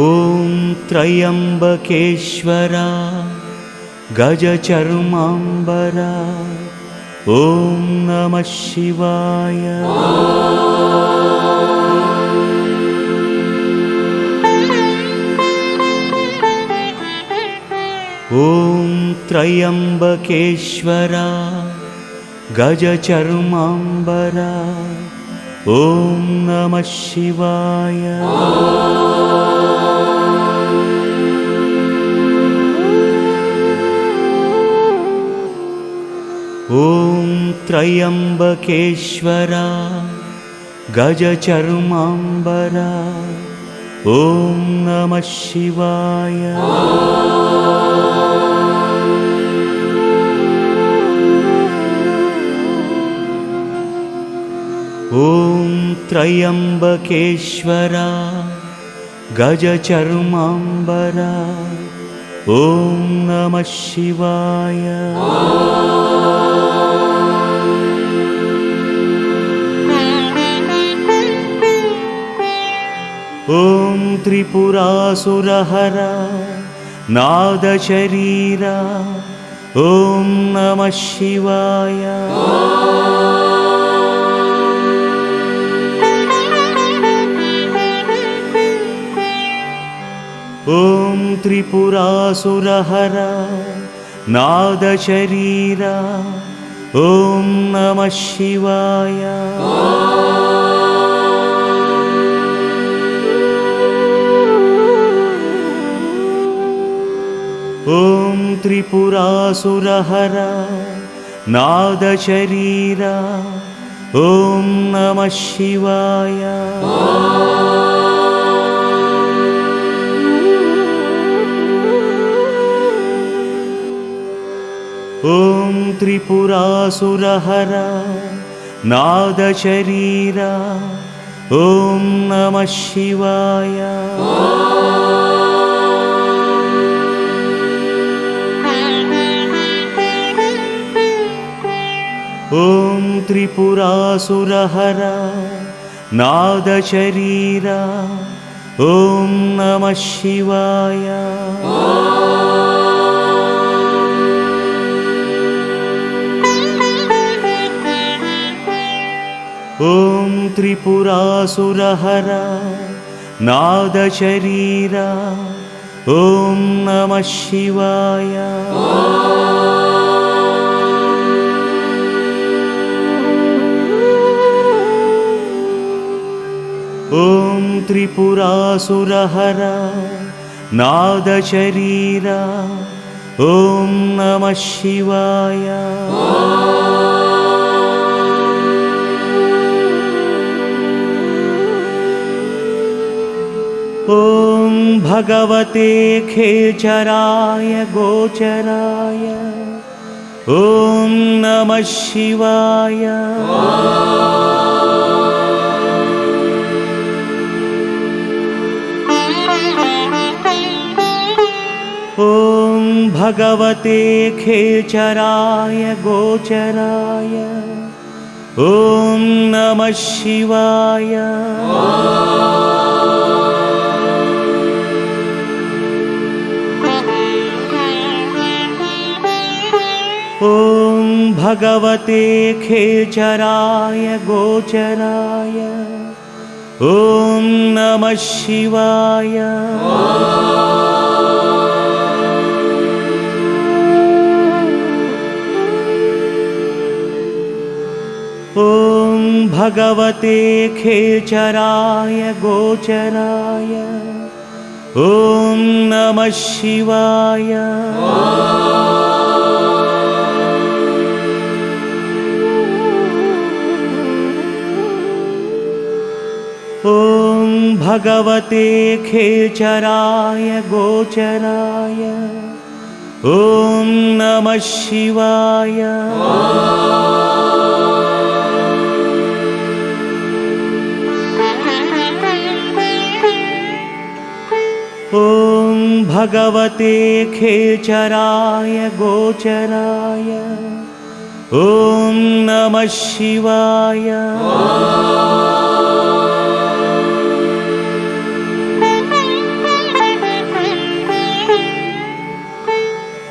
त्र्यम्बकेश्वरा गजचर्माम्बरा ॐ नमः शिवाय। ॐ त्र्यम्बकेश्वरा गजचर्माम्बरा ॐ नमः शिवाय। ॐ त्र्यम्बकेश्वरा गजचर्माम्बरा ॐ नमः शिवाय। ॐ त्र्यम्बकेश्वरा गजचर्माम्बरा ॐ नमः शिवाय। ॐ त्रिपुरासुरहरा नादशरीरा ॐ नमः शिवाय। ॐ त्रिपुरासुरहरा नादशरीरा ॐ नमः शिवाय। ॐ ॐ त्रिपुरासुरहर नादशरीरा ॐ नमः शिवाय ॐ त्रिपुरासुरहर नादशरीरा ॐ नमः शिवाय ॐ त्रिपुरासुरहर नादशरीरा ॐ नमः शिवाय ॐ त्रिपुरासुरहर नादशरीरा ॐ नमः शिवाय ॐ त्रिपुरासुरहर नादशरीरा ॐ नमः शिवाय ॐ भगवते खेचराय गोचराय ॐ नमः शिवाय ॐ भगवते खेचराय गोचराय ॐ नमः शिवाय ॐ भगवते खेचराय गोचराय ॐ नमः शिवाय ॐ भगवते खेचराय गोचराय ॐ नमः शिवाय ॐ भगवते खेचराय गोचराय ॐ नमः शिवाय ॐ भगवते खेचराय गोचराय ॐ नमः शिवाय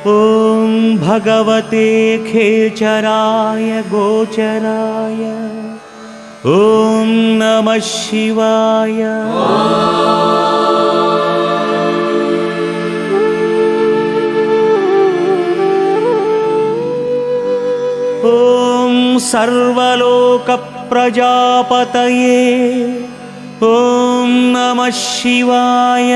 ॐ भगवते खेचराय गोचराय ॐ नमः शिवाय ॐ सर्वलोकप्रजापतये ॐ नमः शिवाय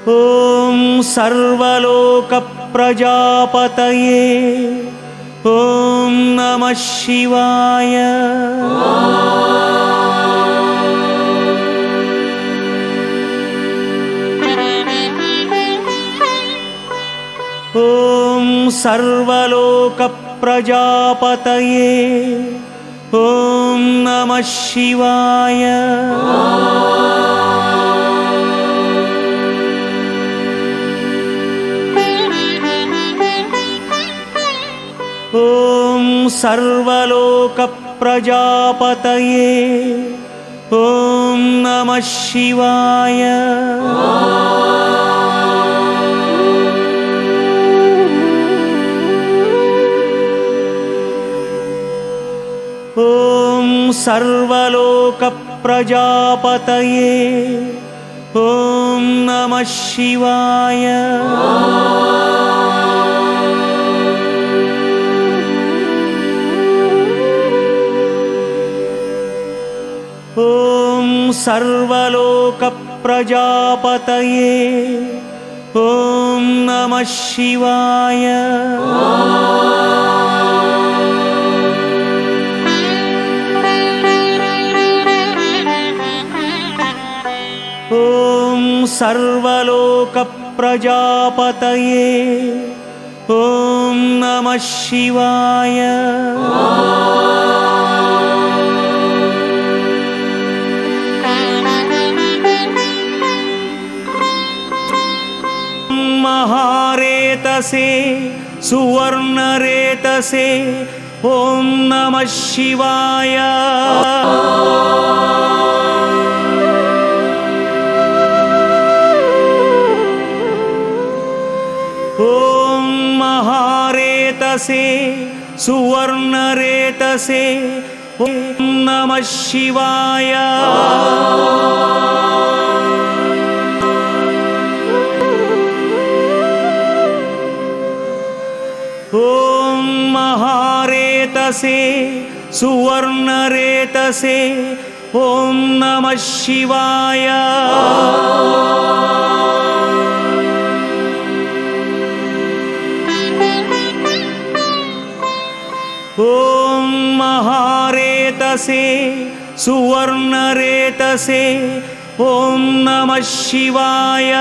ॐ सर्वलोकप्रजापतये ॐ नमः शिवाय ॐ सर्वलोकप्रजापतये ॐ नमः शिवाय ॐ सर्वलोकप्रजापतये ॐ नमः शिवाय ॐ सर्वलोकप्रजापतये ॐ नमः शिवाय ॐ सर्वलोकप्रजापतये ॐ नमः शिवाय। ॐ सर्वलोकप्रजापतये ॐ नमः शिवाय। महारेतसे सुवर्णरेतसे ॐ नमः शिवाय। ॐ महारेतसे सुवर्णरेतसे ॐ नमः शिवाय। ॐ महारेतसे सुवर्णरेतसे ॐ नमः शिवाय। ॐ महारेतसे सुवर्णरेतसे ॐ नमः शिवाय।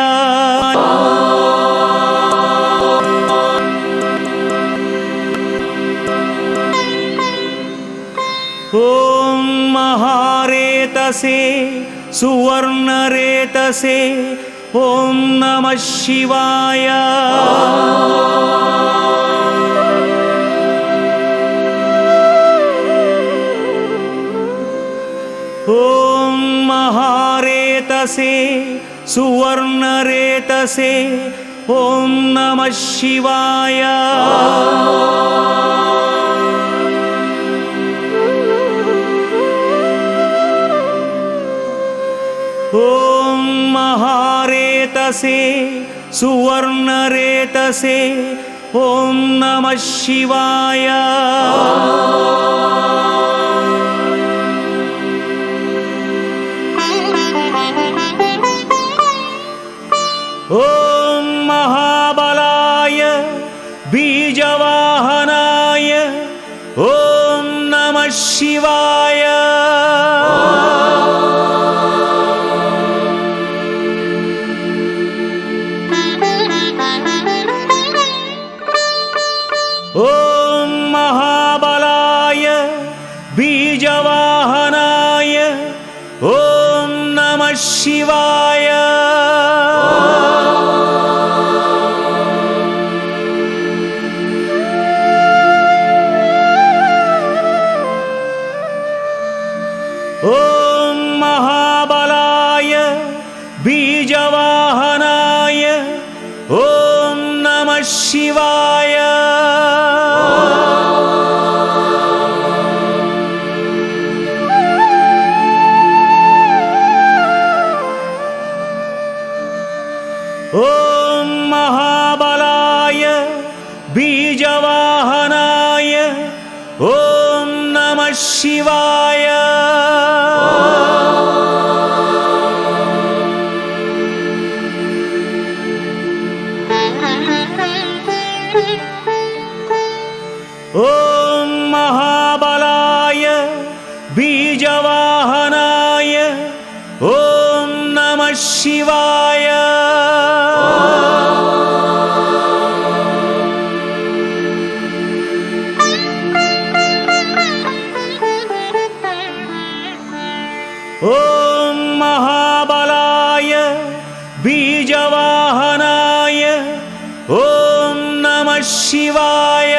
ॐ महारेतसे सुवर्णरेतसे ॐ नमः शिवाय। ॐ महारेतसे सुवर्णरेतसे ॐ नमः शिवाय। ॐ महारेतसे सुवर्णरेतसे ॐ नमः शिवाय। ॐ महाबलाय बीजवाहनाय ॐ नमः शिवाय। ॐ महाबलाय बीजवाहनाय ॐ नमः शिवाय। ॐ महाबलाय बीजवाहनाय ॐ नमः शिवाय। ॐ महाबलाय बीजवाहनाय ॐ नमः शिवाय। ॐ महाबलाय बीजवाहनाय ॐ नमः शिवाय। ॐ महाबलाय बीजवाहनाय ॐ नमः शिवाय।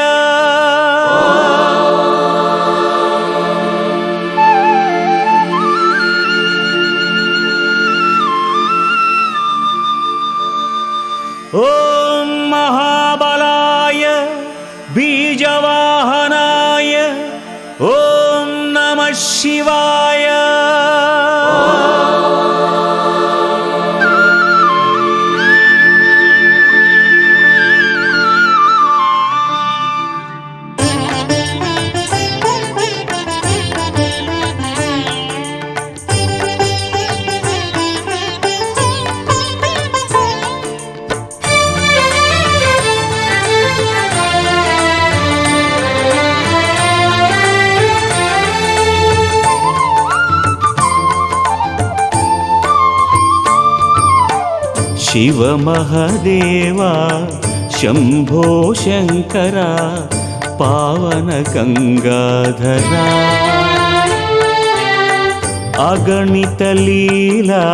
ॐ महाबलाय बीजवाहनाय ॐ नमः शिवाय। ಶಿವ ಮಹದೇವ ಶಂಭೋ ಶಂಕರ ಪಾವನ ಗಂಗಾಧರ ಅಗಣಿತ ಲೀಲಾ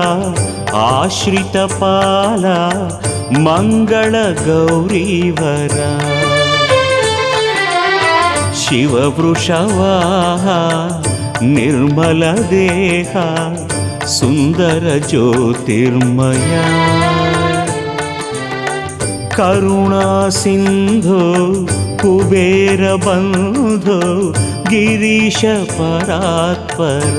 ಆಶ್ರಿತ ಪಾಲ ಮಂಗಳ ಗೌರೀವರ ಶಿವ ವೃಷವಾಹ ನಿರ್ಮಲ ದೇಹ ಸುಂದರ ಜ್ಯೋತಿರ್ಮಯ ಕರುಣಾ ಸಿಂಧು ಕುಬೇರ ಬಂಧು ಗಿರೀಶ ಪರಾತ್ಪರ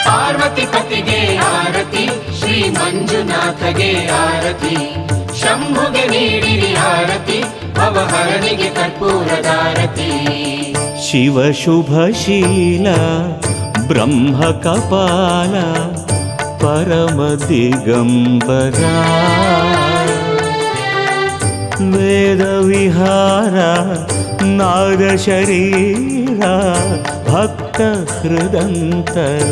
ಪಾರ್ವತಿ ಪತಿಗೆ ಆರತಿ ಶ್ರೀ ಮಂಜುನಾಥಗೆ ಆರತಿ ಶಂಭುಗೆ ನೀಡಿರಿ ಆರತಿ ಭವಹರನಿಗೆ ಕರ್ಪೂರದಾರತಿ ಶಿವ ಶುಭಶೀಲ ಬ್ರಹ್ಮ ಕಪಾಲ ಪರಮ ದಿಗಂಬರ ವೇದ ವಿಹಾರ ನಾದ ಶರೀರ ಭಕ್ತ ಹೃದಂತರ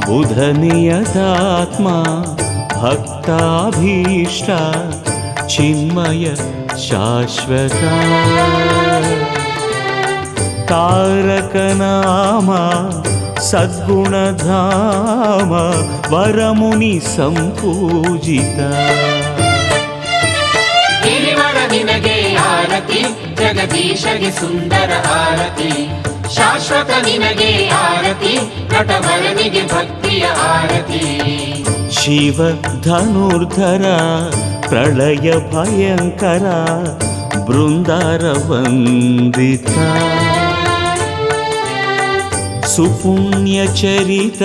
ಬುಧ ನಿಯತಾತ್ಮ ಭಕ್ತಾಭೀಷ್ಟ ಚಿನ್ಮಯ ಶಾಶ್ವತ ತಾರಕ ನಾಮ ಸದ್ಗುಣಧಾಮ ವರಮುನಿ ಸಂಪೂಜಿತ ಗಿರಿವರ ನಿನಗೆ ಆರತಿ ಜಗದೀಶಗೆ ಸುಂದರ ಆರತಿ ಶಾಶ್ವತ ನಿನಗೆ ಆರತಿ ನಟವರನಿಗೆ ಭಕ್ತಿಯ ಆರತಿ ಶಿವ ಧನುರ್ಧರ ಪ್ರಳಯ ಭಯಂಕರ ಬೃಂದಾರ ವಂದಿತ ಸುಪುಣ್ಯ ಚರಿತ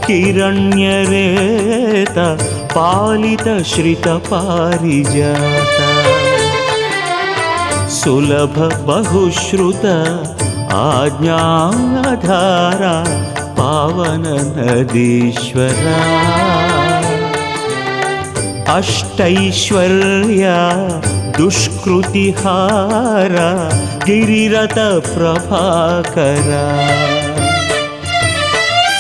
ಹಿರಣ್ಯರೇತ ಪಾಲಿತ ಶ್ರಿತ ಪಾರಿಜಾತ ಸುಲಭ ಬಹುಶ್ರುತ ಆಜ್ಞಾಧಾರ ಪಾವನ ನದೀಶ್ವರ ಅಷ್ಟೈಶ್ವರ್ಯ ದುಷ್ಕೃತಿಹಾರ ಗಿರಿರಥ ಪ್ರಭಾಕರ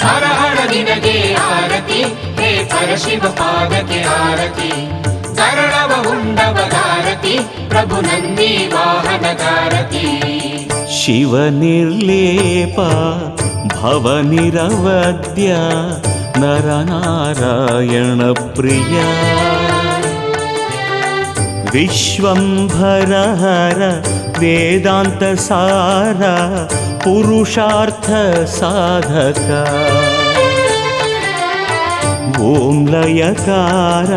ಹರಹರ ನಿನಗೆ ಆರತಿ ಹೇ ಪರಶಿವ ಪಾದಕ್ಕೆ ಆರತಿ ಕರಣವ ಉಂಡವದಾರತಿ ಪ್ರಭು ನಂದಿ ವಾಹನದಾರತಿ ಶಿವ ನಿರ್ಲೇಪ ಭವ ನಿರವದ್ಯ ನರನಾರಾಯಣ ಪ್ರಿಯ ವಿಶ್ವಂಭರ ಹರ ವೇದಾಂತ ಸಾರ ಪುರುಷಾರ್ಥ ಸಾಧಕ ಓಂ ಲಯಕಾರ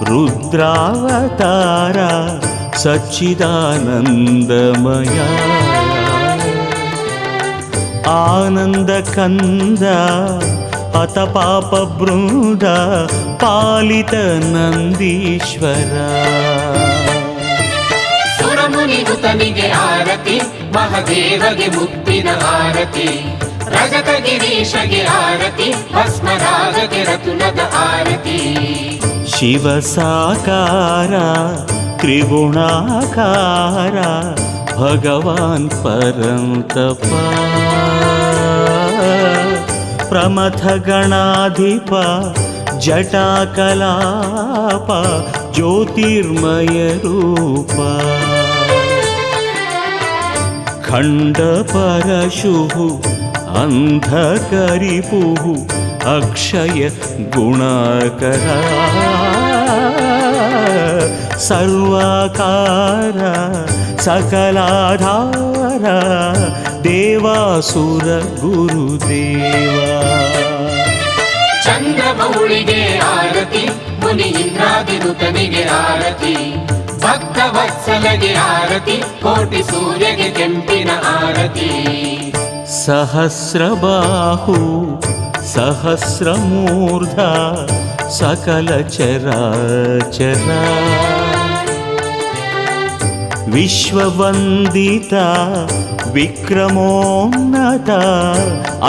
ರುದ್ರಾವತಾರ ಸಚ್ಚಿದಾನಂದಮಯ ಆನಂದ ಕಂದ ಅತ ಪಾಪ ಬೃಂದ ಪಾಲಿತ ನಂದೀಶ್ವರ ಸುರಮುನಿಗುತನಿಗೆ ಆರತಿ ಮಹದೇವಗೆ ಮುತ್ತಿನ ಆರತಿ ರಜತ ಗಿರೀಶಗೆ ಆರತಿ ಭಸ್ಮರಾಗಗೆ ರತುಲದ ಆರತಿ ಶಿವ ಸಾಕಾರ ತ್ರಿಗುಣಾಕಾರ ಭಗವಾನ್ ಪರಂತಪ ಪ್ರಮಥ ಗಣಾಧಿಪ ಜಟಾಕಲಾಪ ಜ್ಯೋತಿರ್ಮಯ ರೂಪ ಖಂಡ ಪರಶುಃ ಅಂಧಕರಿಪುಃ ಅಕ್ಷಯ ಗುಣಕರ ಸರ್ವಾಕಾರ ಸಕಲಾಧಾರ ದೇವಾಸುರ ಗುರುದೇವ ಚಂದ್ರಮೌಳಿಗೆ ಆರತಿ ಮುನಿ ಇಂದ್ರಾದಿರುತನಿಗೆ ಆರತಿ ಭಕ್ತ ವತ್ಸಲಗೆ ಆರತಿ ಕೋಟಿ ಸೂರ್ಯಗೆ ಕೆಂಪಿನ ಆರತಿ ಸಹಸ್ರಬಾಹು ಸಹಸ್ರಮೂರ್ಧ ಸಕಲ ಚರಾಚರ ವಿಶ್ವವಂದಿತ ವಿಕ್ರಮೋನ್ನತ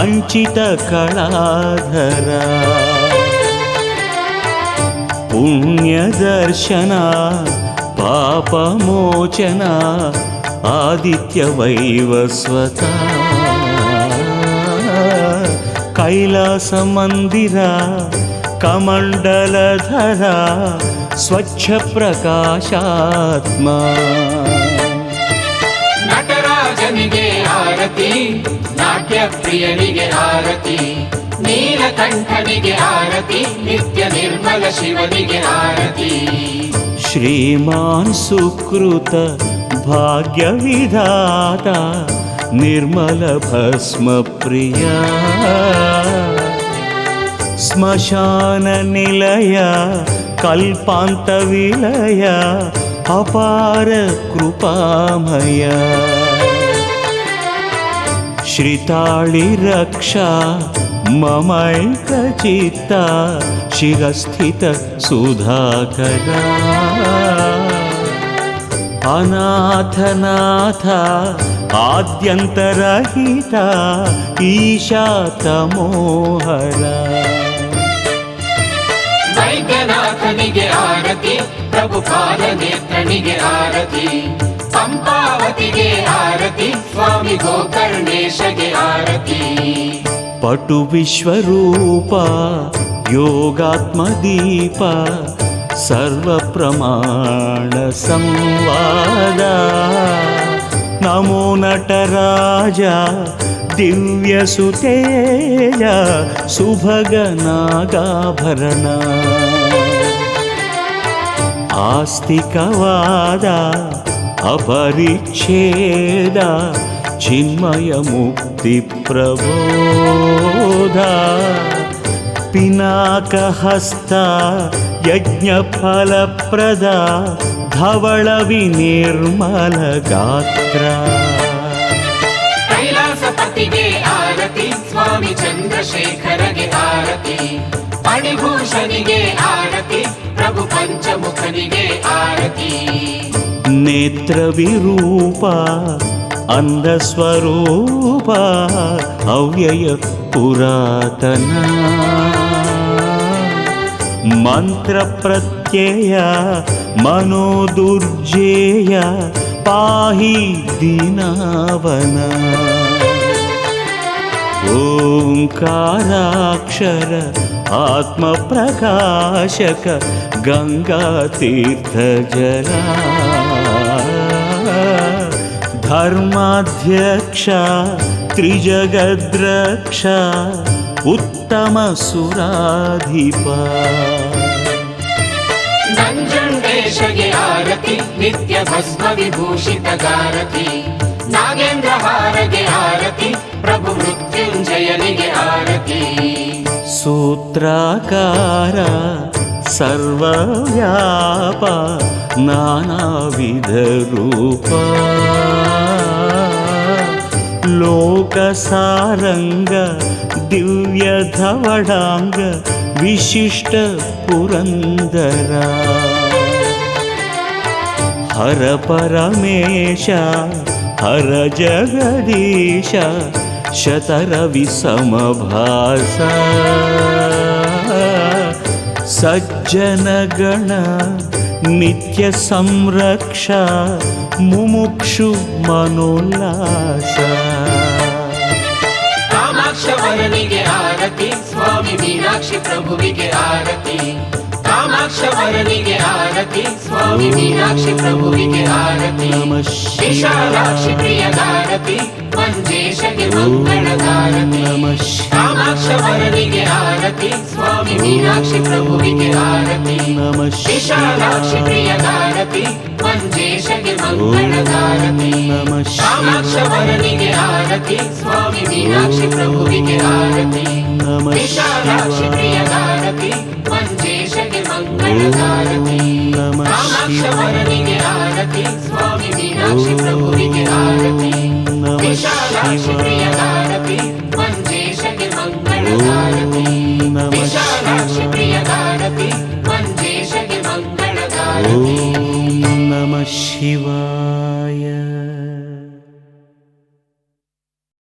ಅಂಚಿತ ಕಳಾಧರ ಪುಣ್ಯದರ್ಶನ ಪಾಪಮೋಚನ ಆದಿತ್ಯ ವೈವಸ್ವತ ಕೈಲಾಸ ಮಂದಿರ ಕಮಂಡಲಧರ ಸ್ವಚ್ಛ ಪ್ರಕಾಶಾತ್ಮ ನಟರಾಜನಿಗೆ ಆರತಿ, ನಾಟ್ಯ ಪ್ರಿಯನಿಗೆ ಆರತಿ, ನೀಲಕಂಠನಿಗೆ ಆರತಿ, ನಿತ್ಯ ನಿರ್ಮಲ ಶಿವನಿಗೆ ಆರತಿ. ಶ್ರೀಮಾನ್ ಸುಕೃತ ಭಾಗ್ಯ ವಿಧಾತ ನಿರ್ಮಲ ಭಸ್ಮ ಪ್ರಿಯ ಸ್ಮಶಾನ ನಿಲಯ ಕಲ್ಪಾಂತ ವಿಲಯ ಅಪಾರ ಕೃಪಾಮಯ ಶ್ರೀತಾಳಿ ರಕ್ಷಾ ಮಮೈಕಚಿತ್ತ ಶಿರಸ್ಥಿತ ಸುಧಾಕರ ಅನಾಥನಾಥ ಆದ್ಯಂತರಹಿತ ಈಶಾ ತಮೋಹರ ವೈದ್ಯನಾಥನಿಗೆ ಆರತಿ, ಪ್ರಭುಪಾದ ನೇತ್ರನಿಗೆ ಆರತಿ, ಪಂಪಾವತಿಗೆ ಆರತಿ, ಸ್ವಾಮಿ ಗೋಕರ್ಣೇಶಗೆ ಆರತಿ. ಪಟು ವಿಶ್ವರೂಪ ಯೋಗಾತ್ಮದೀಪ ಸರ್ವ ಪ್ರಮಾಣ ಸಂವಾದ ನಮೋ ನಟರಾಜ ದಿವ್ಯ ಸುತೇಜ ಸುಭಗ ನಾಗಾಭರಣ ಆಸ್ತಿಕವಾದ ಅಪರಿಚ್ಛೇದ ಚಿನ್ಮಯ ಮುಕ್ತಿ ಪ್ರಬೋಧ ಪಿನಾಕಹಸ್ತ ಯಜ್ಞ ಫಲಪ್ರದ ಧವಳ ವಿನಿರ್ಮಲ ಗಾತ್ರ ಕೈಲಾಸಪತಿಗೆ ಆರತಿ, ಸ್ವಾಮಿ ಚಂದ್ರಶೇಖರಗೆ ಆರತಿ, ಮಣಿಭೂಷಣಿಗೆ ಆರತಿ, ಪ್ರಭು ಪಂಚಮುಖನಿಗೆ ಆರತಿ. ನೇತ್ರ ವಿರೂಪ ಅಂಧ ಸ್ವರೂಪ ಅವ್ಯಯ ಪುರಾತನ ಮಂತ್ರ ಪ್ರತ್ಯಯ ಮನೋದುರ್ಜೇಯ ಪಾಹಿ ದೀನಾವನ ಓಂಕಾರಾಕ್ಷರ ಆತ್ಮ ಪ್ರಕಾಶಕ ಗಂಗಾ ತೀರ್ಥ ಜಲ ಧರ್ಮಾಧ್ಯಕ್ಷ ತ್ರಿಜಗದ್ರಕ್ಷ ಉತ್ತಮ ಸುರಾಧಿಪ ನಂಜುಂಡೇಶಗೆ ಆರತಿ, ನಿತ್ಯ ಭಸ್ಮ ವಿಭೂಷಿತ ಗಾರತಿ, ನಾಗೇಂದ್ರ ಹಾರಗೆ ಆರತಿ, ಪ್ರಭು ಮೃತ್ಯುಂಜಯನಿಗೆ ಆರತಿ. ಸೂತ್ರಾಕಾರ ಸರ್ವವ್ಯಾಪ ನಾನಾವಿಧ ರೂಪ ಲೋಕಸಾರಂಗ ದಿವ್ಯ ಧವಳಾಂಗ ವಿಶಿಷ್ಟ ಪುರಂದರ ಹರ ಪರಮೇಶ ಹರ ಜಗದೀಶ ಶತರವಿ ಸಮಭಾಸ ಸಜ್ಜನ ಗಣ ನಿತ್ಯ ಸಂರಕ್ಷ ಮುಮುಕ್ಷು ಮನೋಲ್ಲಾಸ ಕಾಮಾಕ್ಷವರನಿಗೆ ಆರತಿ, ಸ್ವಾಮಿ ಮೀನಾಕ್ಷಿ ಪ್ರಭುವಿಗೆ ಆರತಿ, ಕಾಮಾಕ್ಷವರನಿಗೆ ಆರತಿ, ಸ್ವಾಮಿ ಮೀನಾಕ್ಷಿ ಪ್ರಭುವಿಗೆ ಆರತಿ. ವಿಶಾಲಾಕ್ಷಿ ಪ್ರಿಯದಾರತಿ, ಮಂಜೇಶಗೆ ಮಂಗಳದಾರತಿ. ಕಾಮಾಕ್ಷವರನಿಗೆ ಆರತಿ, ಸ್ವಾಮಿ ಮೀನಾಕ್ಷಿ ಪ್ರಭುವಿಗೆ ಆರತಿ. ವಿಶಾಲಾಕ್ಷಿ ಪ್ರಿಯದಾರತಿ, ಮಂಜೇಶಗೆ ಮಂಗಳದಾರತಿ. ಕಾಮಾಕ್ಷವರನಿಗೆ ಆರತಿ, ಸ್ವಾಮಿ ಮೀನಾಕ್ಷಿ ಪ್ರಭುವಿಗೆ ಆರತಿ. ವಿಶಾಲಾಕ್ಷಿ ಪ್ರಿಯದಾರತಿ, ಮಂಜೇಶಗೆ ಮಂಗಳದಾರತಿ. ಕಾಮಾಕ್ಷವರನಿಗೆ ಆರತಿ, ಸ್ವಾಮಿ ಮೀನಾಕ್ಷಿ ಪ್ರಭುವಿಗೆ ಆರತಿ. ವಿಶಾಲಾಕ್ಷಿ ಪ್ರಿಯದಾರತಿ, ಮಂಜೇಶಗೆ ಮಂಗಳದಾರತಿ.